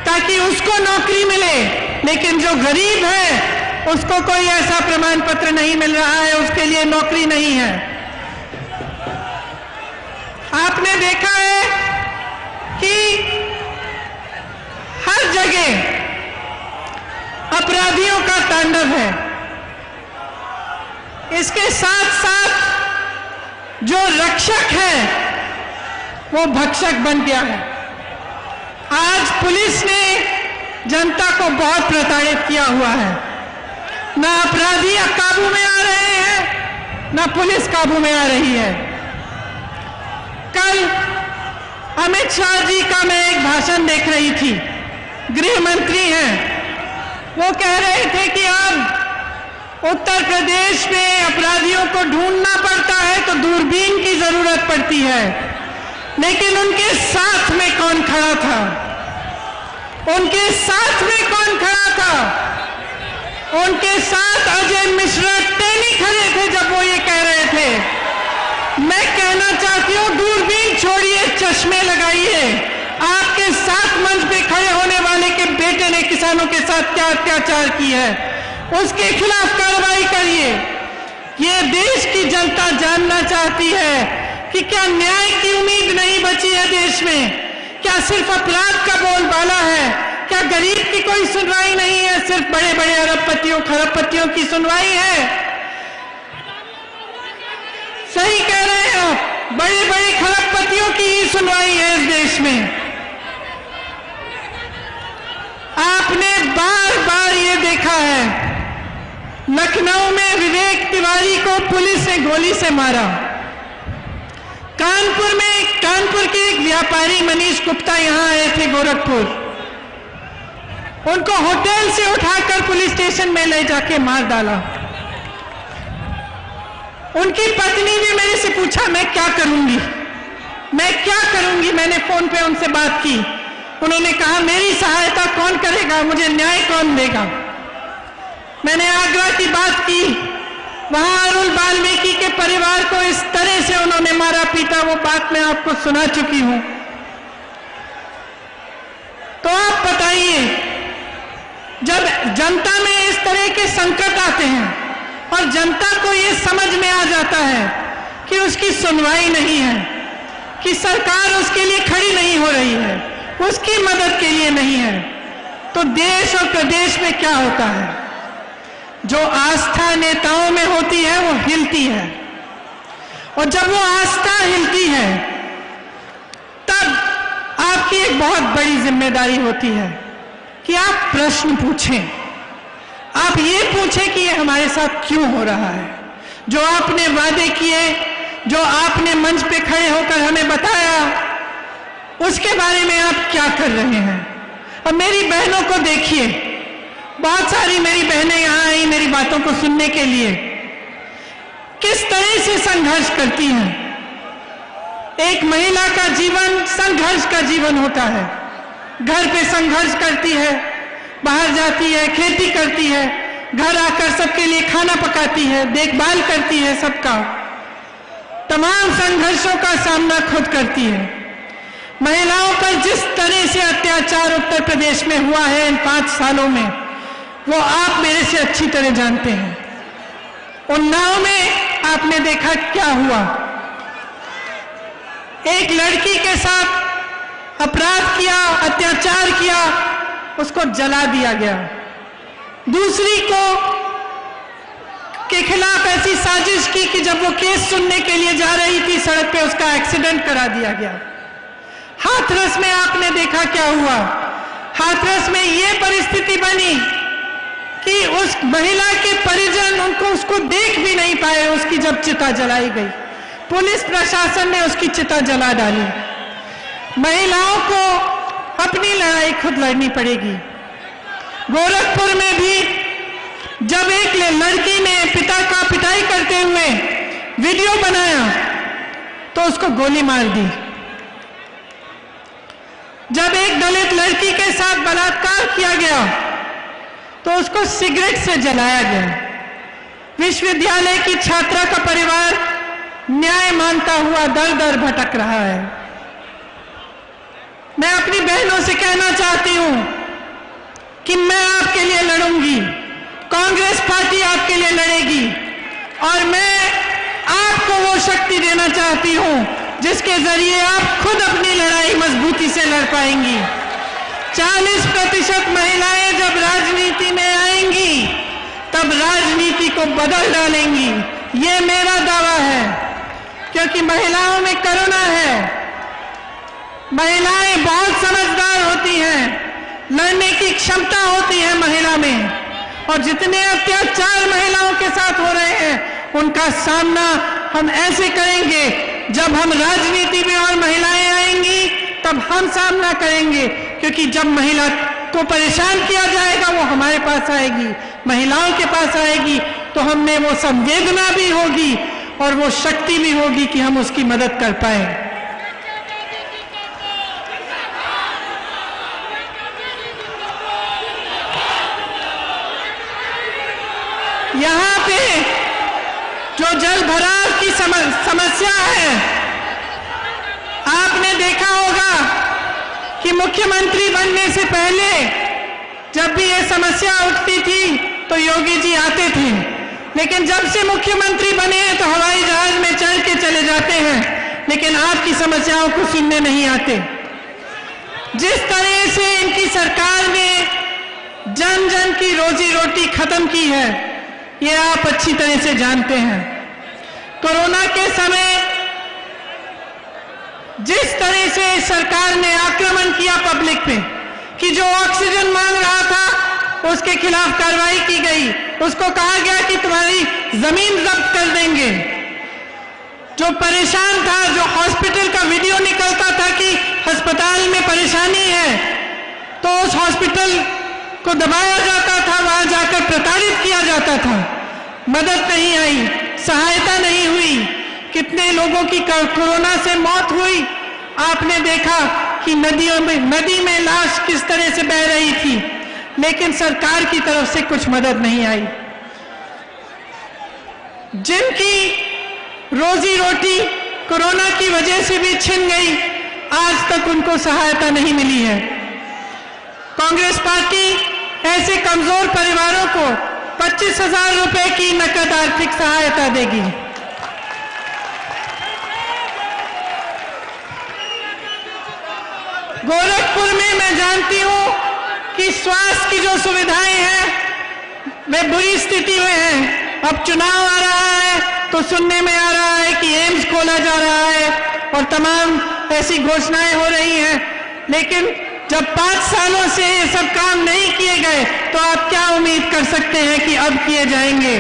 ताकि उसको नौकरी मिले, लेकिन जो गरीब है उसको कोई ऐसा प्रमाण पत्र नहीं मिल रहा है, उसके लिए नौकरी नहीं है। आपने देखा है कि हर जगह अपराधियों का तांडव है। इसके साथ साथ जो रक्षक है वो भक्षक बन गया है। आज पुलिस ने जनता को बहुत प्रताड़ित किया हुआ है। ना अपराधी काबू में आ रहे हैं, ना पुलिस काबू में आ रही है। कल अमित शाह जी का मैं एक भाषण देख रही थी, गृह मंत्री हैं। वो कह रहे थे कि अब उत्तर प्रदेश में अपराधियों को ढूंढना पड़ता है तो दूरबीन की जरूरत पड़ती है, लेकिन उनके साथ में कौन खड़ा था? उनके साथ में कौन खड़ा था? उनके साथ अजय मिश्रा टेनी खड़े थे जब वो ये कह रहे थे। मैं कहना चाहती हूँ, दूरबीन छोड़िए, चश्मे लगाइए। आपके साथ मंच पे खड़े होने वाले के बेटे ने किसानों के साथ क्या अत्याचार की है, उसके खिलाफ कार्रवाई करिए। ये देश की जनता जानना चाहती है कि क्या न्याय की उम्मीद नहीं बची है देश में? क्या सिर्फ अपराध का बोलबाला है? क्या गरीब की कोई सुनवाई नहीं है? सिर्फ बड़े बड़े अरबपतियों खरबपतियों की सुनवाई है? सही कह रहे हैं आप, बड़े बड़े खरबपतियों की ही सुनवाई है इस देश में। आपने बार बार ये देखा है, लखनऊ में विवेक तिवारी को पुलिस ने गोली से मारा। कानपुर के एक व्यापारी मनीष गुप्ता यहां आए थे गोरखपुर, उनको होटल से उठाकर पुलिस स्टेशन में ले जाके मार डाला। उनकी पत्नी ने मेरे से पूछा, मैं क्या करूंगी, मैं क्या करूंगी? मैंने फोन पे उनसे बात की। उन्होंने कहा, मेरी सहायता कौन करेगा, मुझे न्याय कौन देगा? मैंने आगरा की बात की, वहां अरुण वाल्मीकि के परिवार को इस तरह से उन्होंने मारा पीटा, वो बात मैं आपको सुना चुकी हूं। तो आप बताइए, जब जनता में इस तरह के संकट आते हैं और जनता को ये समझ में आ जाता है कि उसकी सुनवाई नहीं है, कि सरकार उसके लिए खड़ी नहीं हो रही है, उसकी मदद के लिए नहीं है, तो देश और प्रदेश में क्या होता है? जो आस्था नेताओं में होती है वो हिलती है, और जब वो आस्था हिलती है तब आपकी एक बहुत बड़ी जिम्मेदारी होती है कि आप प्रश्न पूछें। आप ये पूछें कि ये हमारे साथ क्यों हो रहा है। जो आपने वादे किए, जो आपने मंच पे खड़े होकर हमें बताया, उसके बारे में आप क्या कर रहे हैं? अब मेरी बहनों को देखिए, बहुत सारी मेरी बहनें यहां आई मेरी बातों को सुनने के लिए, किस तरह से संघर्ष करती हैं। एक महिला का जीवन संघर्ष का जीवन होता है। घर पे संघर्ष करती है, बाहर जाती है, खेती करती है, घर आकर सबके लिए खाना पकाती है, देखभाल करती है, सबका तमाम संघर्षों का सामना खुद करती है। महिलाओं पर जिस तरह से अत्याचार उत्तर प्रदेश में हुआ है इन 5 सालों में, वो आप मेरे से अच्छी तरह जानते हैं। उन्नाव में आपने देखा क्या हुआ। एक लड़की के साथ अपराध किया, अत्याचार किया, उसको जला दिया गया। दूसरी को के खिलाफ ऐसी साजिश की कि जब वो केस सुनने के लिए जा रही थी सड़क पे उसका एक्सीडेंट करा दिया गया। हाथरस में आपने देखा क्या हुआ। हाथरस में ये परिस्थिति बनी कि उस महिला के परिजन उसको देख भी नहीं पाए। उसकी जब चिता जलाई गई, पुलिस प्रशासन ने उसकी चिता जला डाली। महिलाओं को अपनी लड़ाई खुद लड़नी पड़ेगी। गोरखपुर में भी जब एक लड़की ने पिता का पिटाई करते हुए वीडियो बनाया तो उसको गोली मार दी। जब एक दलित लड़की के साथ बलात्कार किया गया तो उसको सिगरेट से जलाया गया। विश्वविद्यालय की छात्रा का परिवार न्याय मांगता हुआ दर दर भटक रहा है। मैं अपनी बहनों से कहना चाहती हूं कि मैं आपके लिए लड़ूंगी, कांग्रेस पार्टी आपके लिए लड़ेगी और मैं आपको वो शक्ति देना चाहती हूं जिसके जरिए आप खुद अपनी लड़ाई मजबूती से लड़ पाएंगी। 40% महिलाएं जब राजनीति में आएंगी तब राजनीति को बदल डालेंगी, ये मेरा दावा है। क्योंकि महिलाओं में करुणा है, महिलाएं बहुत समझदार होती हैं, लड़ने की क्षमता होती है महिला में, और जितने अत्याचार महिलाओं के साथ हो रहे हैं उनका सामना हम ऐसे करेंगे। जब हम राजनीति में और महिलाएं आएंगी तब हम सामना करेंगे, क्योंकि जब महिला को परेशान किया जाएगा वो हमारे पास आएगी, महिलाओं के पास आएगी, तो हमें वो संवेदना भी होगी और वो शक्ति भी होगी कि हम उसकी मदद कर पाए। यहाँ पे जो जल भराव की समस्या है, आपने देखा होगा कि मुख्यमंत्री बनने से पहले जब भी ये समस्या उठती थी तो योगी जी आते थे, लेकिन जब से मुख्यमंत्री बने हैं तो हवाई जहाज में चढ़ के चले जाते हैं, लेकिन आपकी समस्याओं को सुनने नहीं आते। जिस तरह से इनकी सरकार ने जन जन की रोजी रोटी खत्म की है, ये आप अच्छी तरह से जानते हैं। कोरोना के समय जिस तरह से सरकार ने आक्रमण किया पब्लिक पे कि जो ऑक्सीजन मांग रहा था उसके खिलाफ कार्रवाई की गई, उसको कहा गया कि तुम्हारी जमीन जब्त कर देंगे। जो परेशान था, जो हॉस्पिटल का वीडियो निकलता था कि अस्पताल में परेशानी है, तो उस हॉस्पिटल को दबाया जाता था, वहां जाकर प्रताड़ित किया जाता था। मदद नहीं आई, सहायता नहीं हुई, कितने लोगों की कोरोना से मौत हुई। आपने देखा कि नदी में लाश किस तरह से बह रही थी, लेकिन सरकार की तरफ से कुछ मदद नहीं आई। जिनकी रोजी रोटी कोरोना की वजह से भी छिन गई, आज तक उनको सहायता नहीं मिली है। कांग्रेस पार्टी ऐसे कमजोर परिवारों को 25,000 रुपए की नकद आर्थिक सहायता देगी। गोरखपुर में मैं जानती हूं कि स्वास्थ्य की जो सुविधाएं हैं वे बुरी स्थिति में हैं। अब चुनाव आ रहा है तो सुनने में आ रहा है कि एम्स खोला जा रहा है और तमाम ऐसी घोषणाएं हो रही हैं, लेकिन जब 5 सालों से ये सब काम नहीं किए गए तो आप क्या उम्मीद कर सकते हैं कि अब किए जाएंगे।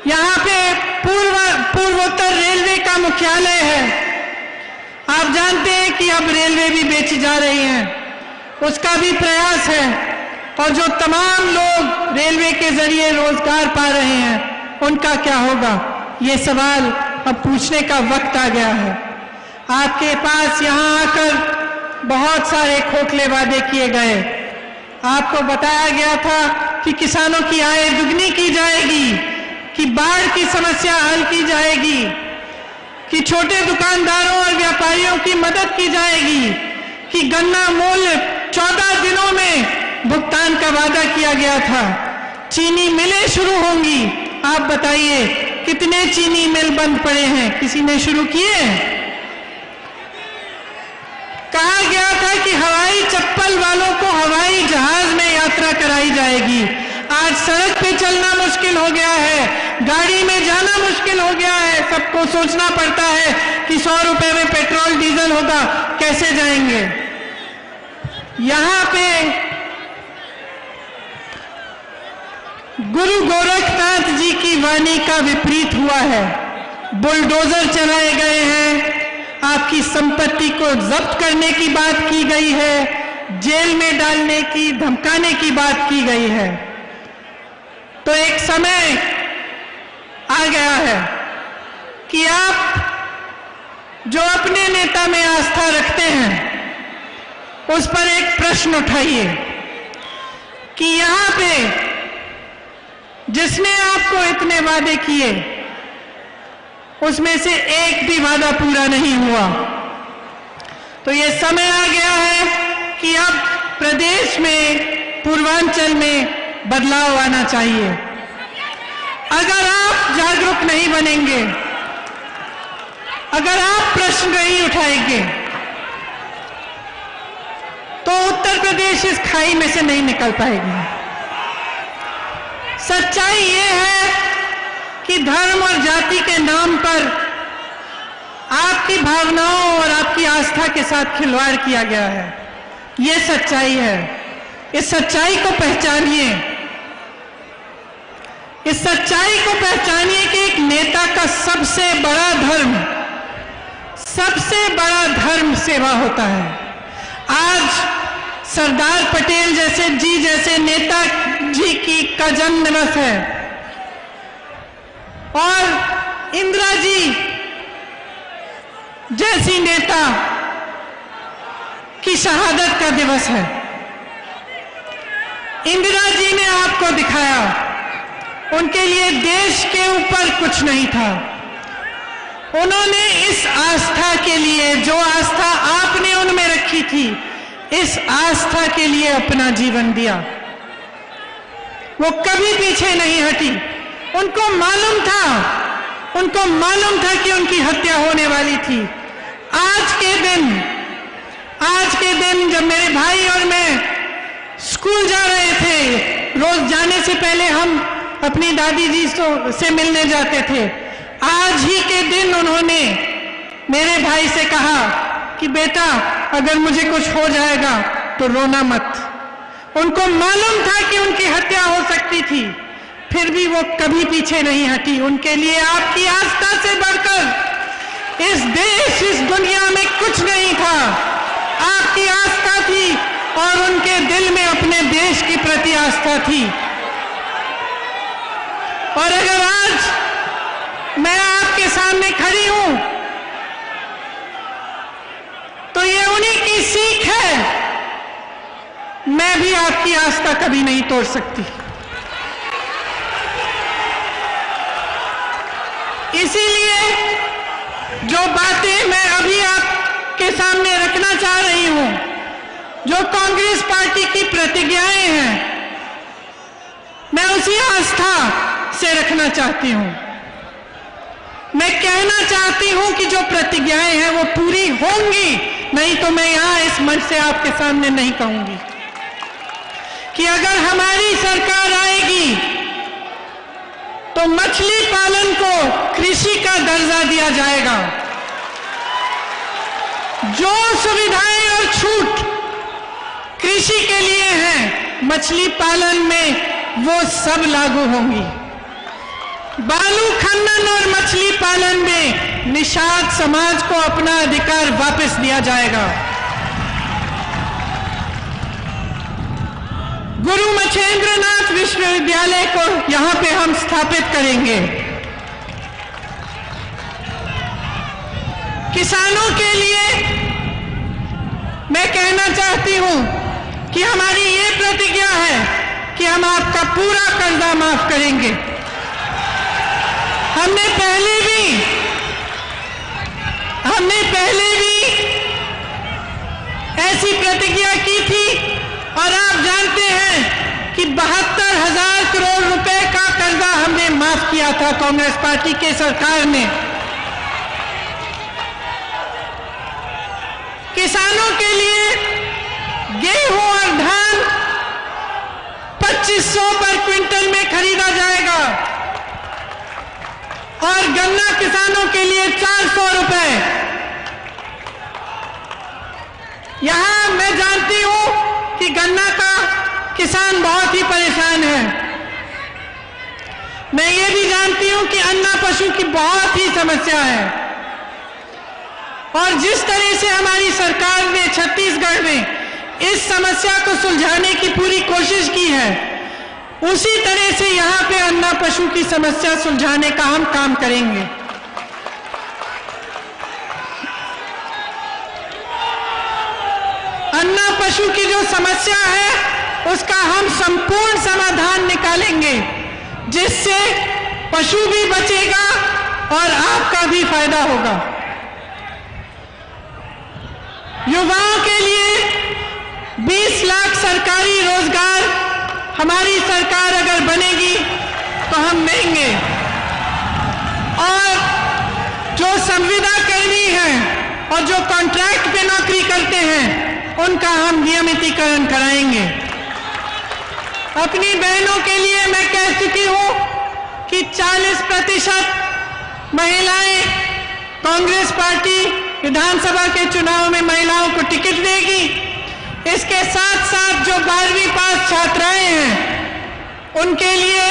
यहाँ पे पूर्वोत्तर रेलवे का मुख्यालय है, आप जानते हैं कि अब रेलवे भी बेची जा रही है, उसका भी प्रयास है, और जो तमाम लोग रेलवे के जरिए रोजगार पा रहे हैं उनका क्या होगा, ये सवाल अब पूछने का वक्त आ गया है। आपके पास यहाँ आकर बहुत सारे खोखले वादे किए गए। आपको बताया गया था कि किसानों की आय दुगनी की जाएगी, कि बाढ़ की समस्या हल की जाएगी, कि छोटे दुकानदारों और व्यापारियों की मदद की जाएगी, कि गन्ना मूल्य 14 दिनों में भुगतान का वादा किया गया था, चीनी मिलें शुरू होंगी। आप बताइए कितने चीनी मिल बंद पड़े हैं, किसी ने शुरू किए? कहा गया था कि हवाई चप्पल वालों को हवाई जहाज में यात्रा कराई जाएगी। आज सड़क पे चलना मुश्किल हो गया है, गाड़ी में जाना मुश्किल हो गया है। सबको सोचना पड़ता है कि 100 रुपए में पेट्रोल डीजल होगा, कैसे जाएंगे। यहां पे गुरु गोरखनाथ जी की वाणी का विपरीत हुआ है। बुलडोजर चलाए गए हैं, आपकी संपत्ति को जब्त करने की बात की गई है, जेल में डालने की, धमकाने की बात की गई है। तो एक समय आ गया है कि आप जो अपने नेता में आस्था रखते हैं उस पर एक प्रश्न उठाइए कि यहां पे जिसने आपको इतने वादे किए उसमें से एक भी वादा पूरा नहीं हुआ। तो ये समय आ गया है कि अब प्रदेश में, पूर्वांचल में बदलाव आना चाहिए। अगर आप जागरूक नहीं बनेंगे, अगर आप प्रश्न नहीं उठाएंगे तो उत्तर प्रदेश इस खाई में से नहीं निकल पाएगी। सच्चाई ये है कि धर्म और जाति के नाम पर आपकी भावनाओं और आपकी आस्था के साथ खिलवाड़ किया गया है। ये सच्चाई है। इस सच्चाई को पहचानिए। इस सच्चाई को पहचानिए कि एक नेता का सबसे बड़ा धर्म सेवा होता है। आज सरदार पटेल जैसे नेता जी का जन्म दिवस है और इंदिरा जी जैसी नेता की शहादत का दिवस है। इंदिरा जी ने आपको दिखाया, उनके लिए देश के ऊपर कुछ नहीं था। उन्होंने इस आस्था के लिए, जो आस्था आपने उनमें रखी थी, इस आस्था के लिए अपना जीवन दिया। वो कभी पीछे नहीं हटी। उनको मालूम था कि उनकी हत्या होने वाली थी। आज के दिन जब मेरे भाई और मैं स्कूल जा रहे थे, रोज जाने से पहले हम अपनी दादी जी से मिलने जाते थे। आज ही के दिन उन्होंने मेरे भाई से कहा कि बेटा, अगर मुझे कुछ हो जाएगा तो रोना मत। उनको मालूम था कि उनकी हत्या हो सकती थी, फिर भी वो कभी पीछे नहीं हटी। उनके लिए आपकी आस्था से बढ़कर इस देश, इस दुनिया में कुछ नहीं था। आपकी आस्था थी और उनके दिल में अपने देश के प्रति आस्था थी। और अगर आज मैं आपके सामने खड़ी हूं तो ये उन्हीं की सीख है। मैं भी आपकी आस्था कभी नहीं तोड़ सकती। इसीलिए जो बातें मैं अभी आपके सामने रखना चाह रही हूं, जो कांग्रेस पार्टी की प्रतिज्ञाएं हैं, मैं उसी आस्था से रखना चाहती हूं। मैं कहना चाहती हूं कि जो प्रतिज्ञाएं हैं वो पूरी होंगी, नहीं तो मैं यहां इस मंच से आपके सामने नहीं कहूंगी कि अगर हमारी सरकार आएगी तो मछली पालन को कृषि का दर्जा दिया जाएगा। जो सुविधाएं और छूट कृषि के लिए हैं, मछली पालन में वो सब लागू होंगी। बालू खनन और मछली पालन में निषाद समाज को अपना अधिकार वापस दिया जाएगा। गुरु मच्छेंद्रनाथ विश्वविद्यालय को यहां पे हम स्थापित करेंगे। किसानों के लिए मैं कहना चाहती हूं कि हमारी ये प्रतिज्ञा है कि हम आपका पूरा कर्जा माफ करेंगे। हमने पहले भी ऐसी प्रतिज्ञा की थी और आप जानते हैं कि 72,000 करोड़ रुपए का कर्जा हमने माफ किया था कांग्रेस पार्टी के सरकार ने। किसानों के लिए गेहूं और धान 2500 पर क्विंटल में खरीदा जाएगा और गन्ना किसानों के लिए 400 रुपए। यहां मैं जानती हूं कि गन्ना का किसान बहुत ही परेशान है। मैं ये भी जानती हूं कि अन्ना पशु की बहुत ही समस्या है और जिस तरह से हमारी सरकार ने छत्तीसगढ़ में इस समस्या को सुलझाने की पूरी कोशिश की है, उसी तरह से यहां पे अन्ना पशु की समस्या सुलझाने का हम काम करेंगे। अन्ना पशु की जो समस्या है उसका हम संपूर्ण समाधान निकालेंगे, जिससे पशु भी बचेगा और आपका भी फायदा होगा। युवाओं के लिए 20 लाख सरकारी रोजगार हमारी सरकार अगर बनेगी तो हम देंगे और जो संविदा कर्मी हैं और जो कॉन्ट्रैक्ट पे नौकरी करते हैं उनका हम नियमितीकरण कराएंगे। अपनी बहनों के लिए मैं कह चुकी हूं कि 40% महिलाएं कांग्रेस पार्टी विधानसभा के चुनाव में महिलाओं को टिकट देगी। इसके साथ साथ जो 12वीं पास छात्राएं हैं उनके लिए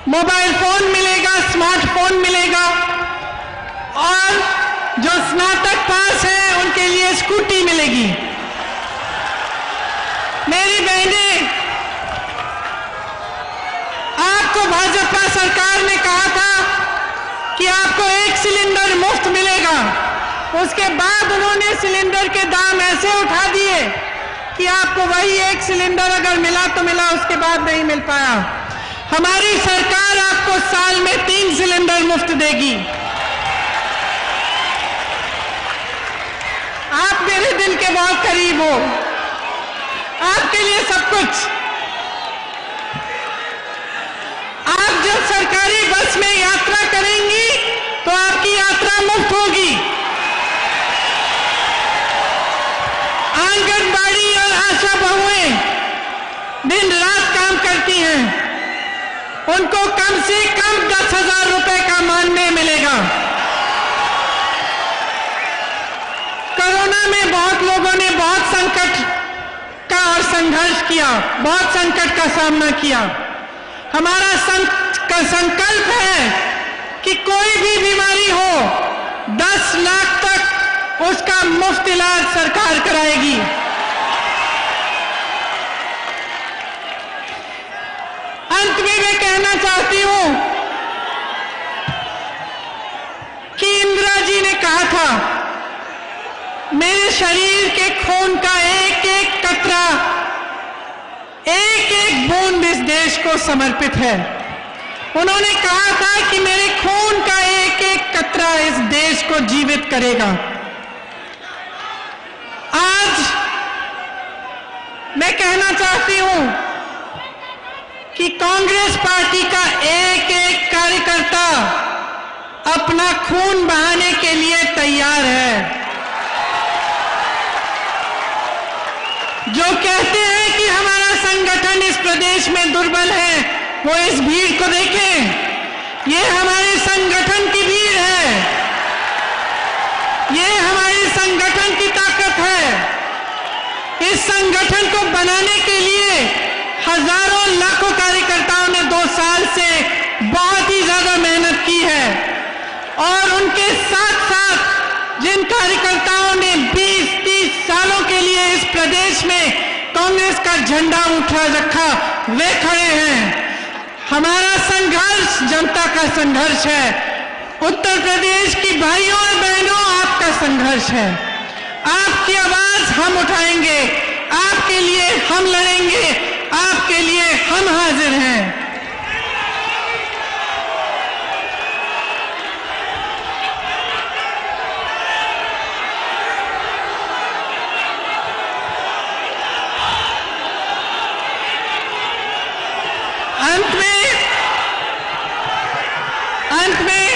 मोबाइल फोन मिलेगा, स्मार्टफोन मिलेगा और जो स्नातक पास है उनके लिए स्कूटी मिलेगी। मेरी बहनें, आपको भाजपा सरकार ने कहा था कि आपको 1 सिलेंडर मुफ्त मिलेगा, उसके बाद उन्होंने सिलेंडर के दाम ऐसे उठा दिए कि आपको वही 1 सिलेंडर अगर मिला तो मिला, उसके बाद नहीं मिल पाया। हमारी सरकार आपको साल में 3 सिलेंडर मुफ्त देगी। आप मेरे दिल के बहुत करीब हो, आपके लिए सब कुछ। आप जब सरकारी बस में यात्रा करेंगी तो आपकी यात्रा मुफ्त होगी। आंगनबाड़ी और आशा बहुएं दिन रात काम करती हैं, उनको कम से कम 10,000 रुपए का मानदेय मिलेगा। कोरोना में बहुत लोगों ने बहुत संकट का और संघर्ष किया, बहुत संकट का सामना किया। हमारा संकल्प है कि कोई भी बीमारी हो 10 लाख तक उसका मुफ्त इलाज सरकार कराएगी। अंत में मैं कहना चाहती हूं कि इंदिरा जी ने कहा था, मेरे शरीर के खून का एक एक कतरा, एक एक बूंद इस देश को समर्पित है। उन्होंने कहा था कि मेरे खून का एक एक कतरा इस देश को जीवित करेगा। आज मैं कहना चाहती हूं कि कांग्रेस पार्टी का एक एक कार्यकर्ता अपना खून बहाने के लिए तैयार है। जो कहते हैं कि हमारा संगठन इस प्रदेश में दुर्बल है, वो इस भीड़ को देखें। ये हमारे संगठन की भीड़ है, ये हमारे संगठन की ताकत है। इस संगठन को बनाने के लिए हजारों लाखों कार्यकर्ताओं ने 2 साल से बहुत ही ज्यादा मेहनत की है और उनके साथ साथ जिन कार्यकर्ताओं ने 20-30 सालों के लिए इस प्रदेश में कांग्रेस का झंडा उठा रखा, वे खड़े हैं। हमारा संघर्ष जनता का संघर्ष है। उत्तर प्रदेश की भाइयों और बहनों, आपका संघर्ष है। आपकी आवाज हम उठाएंगे, आपके लिए हम लड़ेंगे, आपके लिए हम हाजिर हैं। अंत में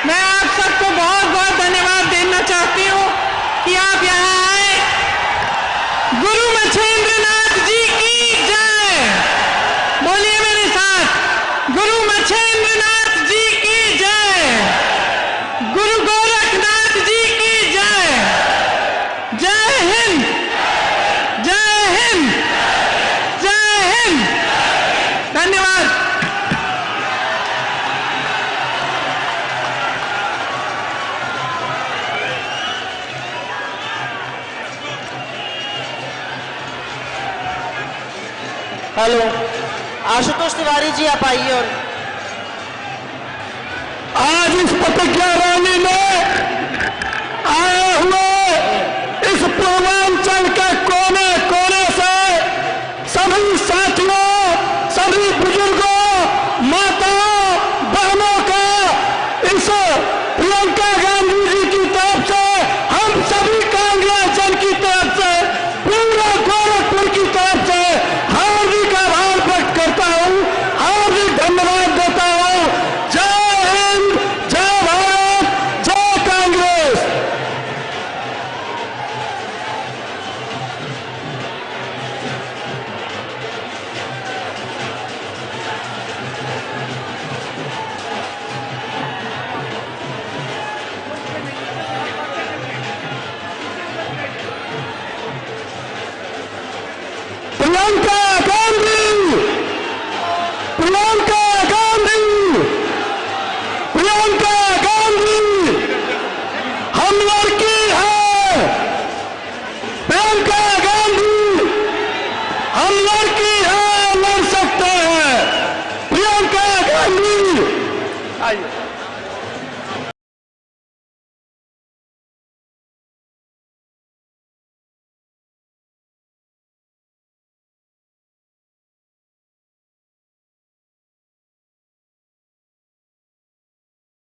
मैं आप सबको बहुत बहुत धन्यवाद देना चाहती हूं कि आप यहां आए गुरु मच्छेंद्रनाथ जी की जय। बोलिए मेरे साथ, गुरु मच्छेंद्रनाथ जी की जय। गुरु गोरखनाथ जी की जय। जय हिंद, जय हिंद, जय हिंद। धन्यवाद। हेलो, आशुतोष तिवारी जी आप आइए। और आज इस प्रतिज्ञा रैली में आए हुए इस पूर्वांचल के कोने कोने से सभी साथियों, सभी बुजुर्गों, माताओं, बहनों का इस प्रियंका गांधी जी की तरफ से, हम सभी कांग्रेस जन की तरफ से, पूरा गोरखपुर की तरफ से हार्दिक आभार व्यक्त करता हूं, हार्दिक धन्यवाद देता हूं। जय हिंद, जय भारत, जय कांग्रेस। प्रियंका गांधी, प्रियंका गांधी, प्रियंका गांधी हम लड़की है। प्रियंका गांधी हम लड़की है, लड़ सकते हैं। प्रियंका गांधी आइए।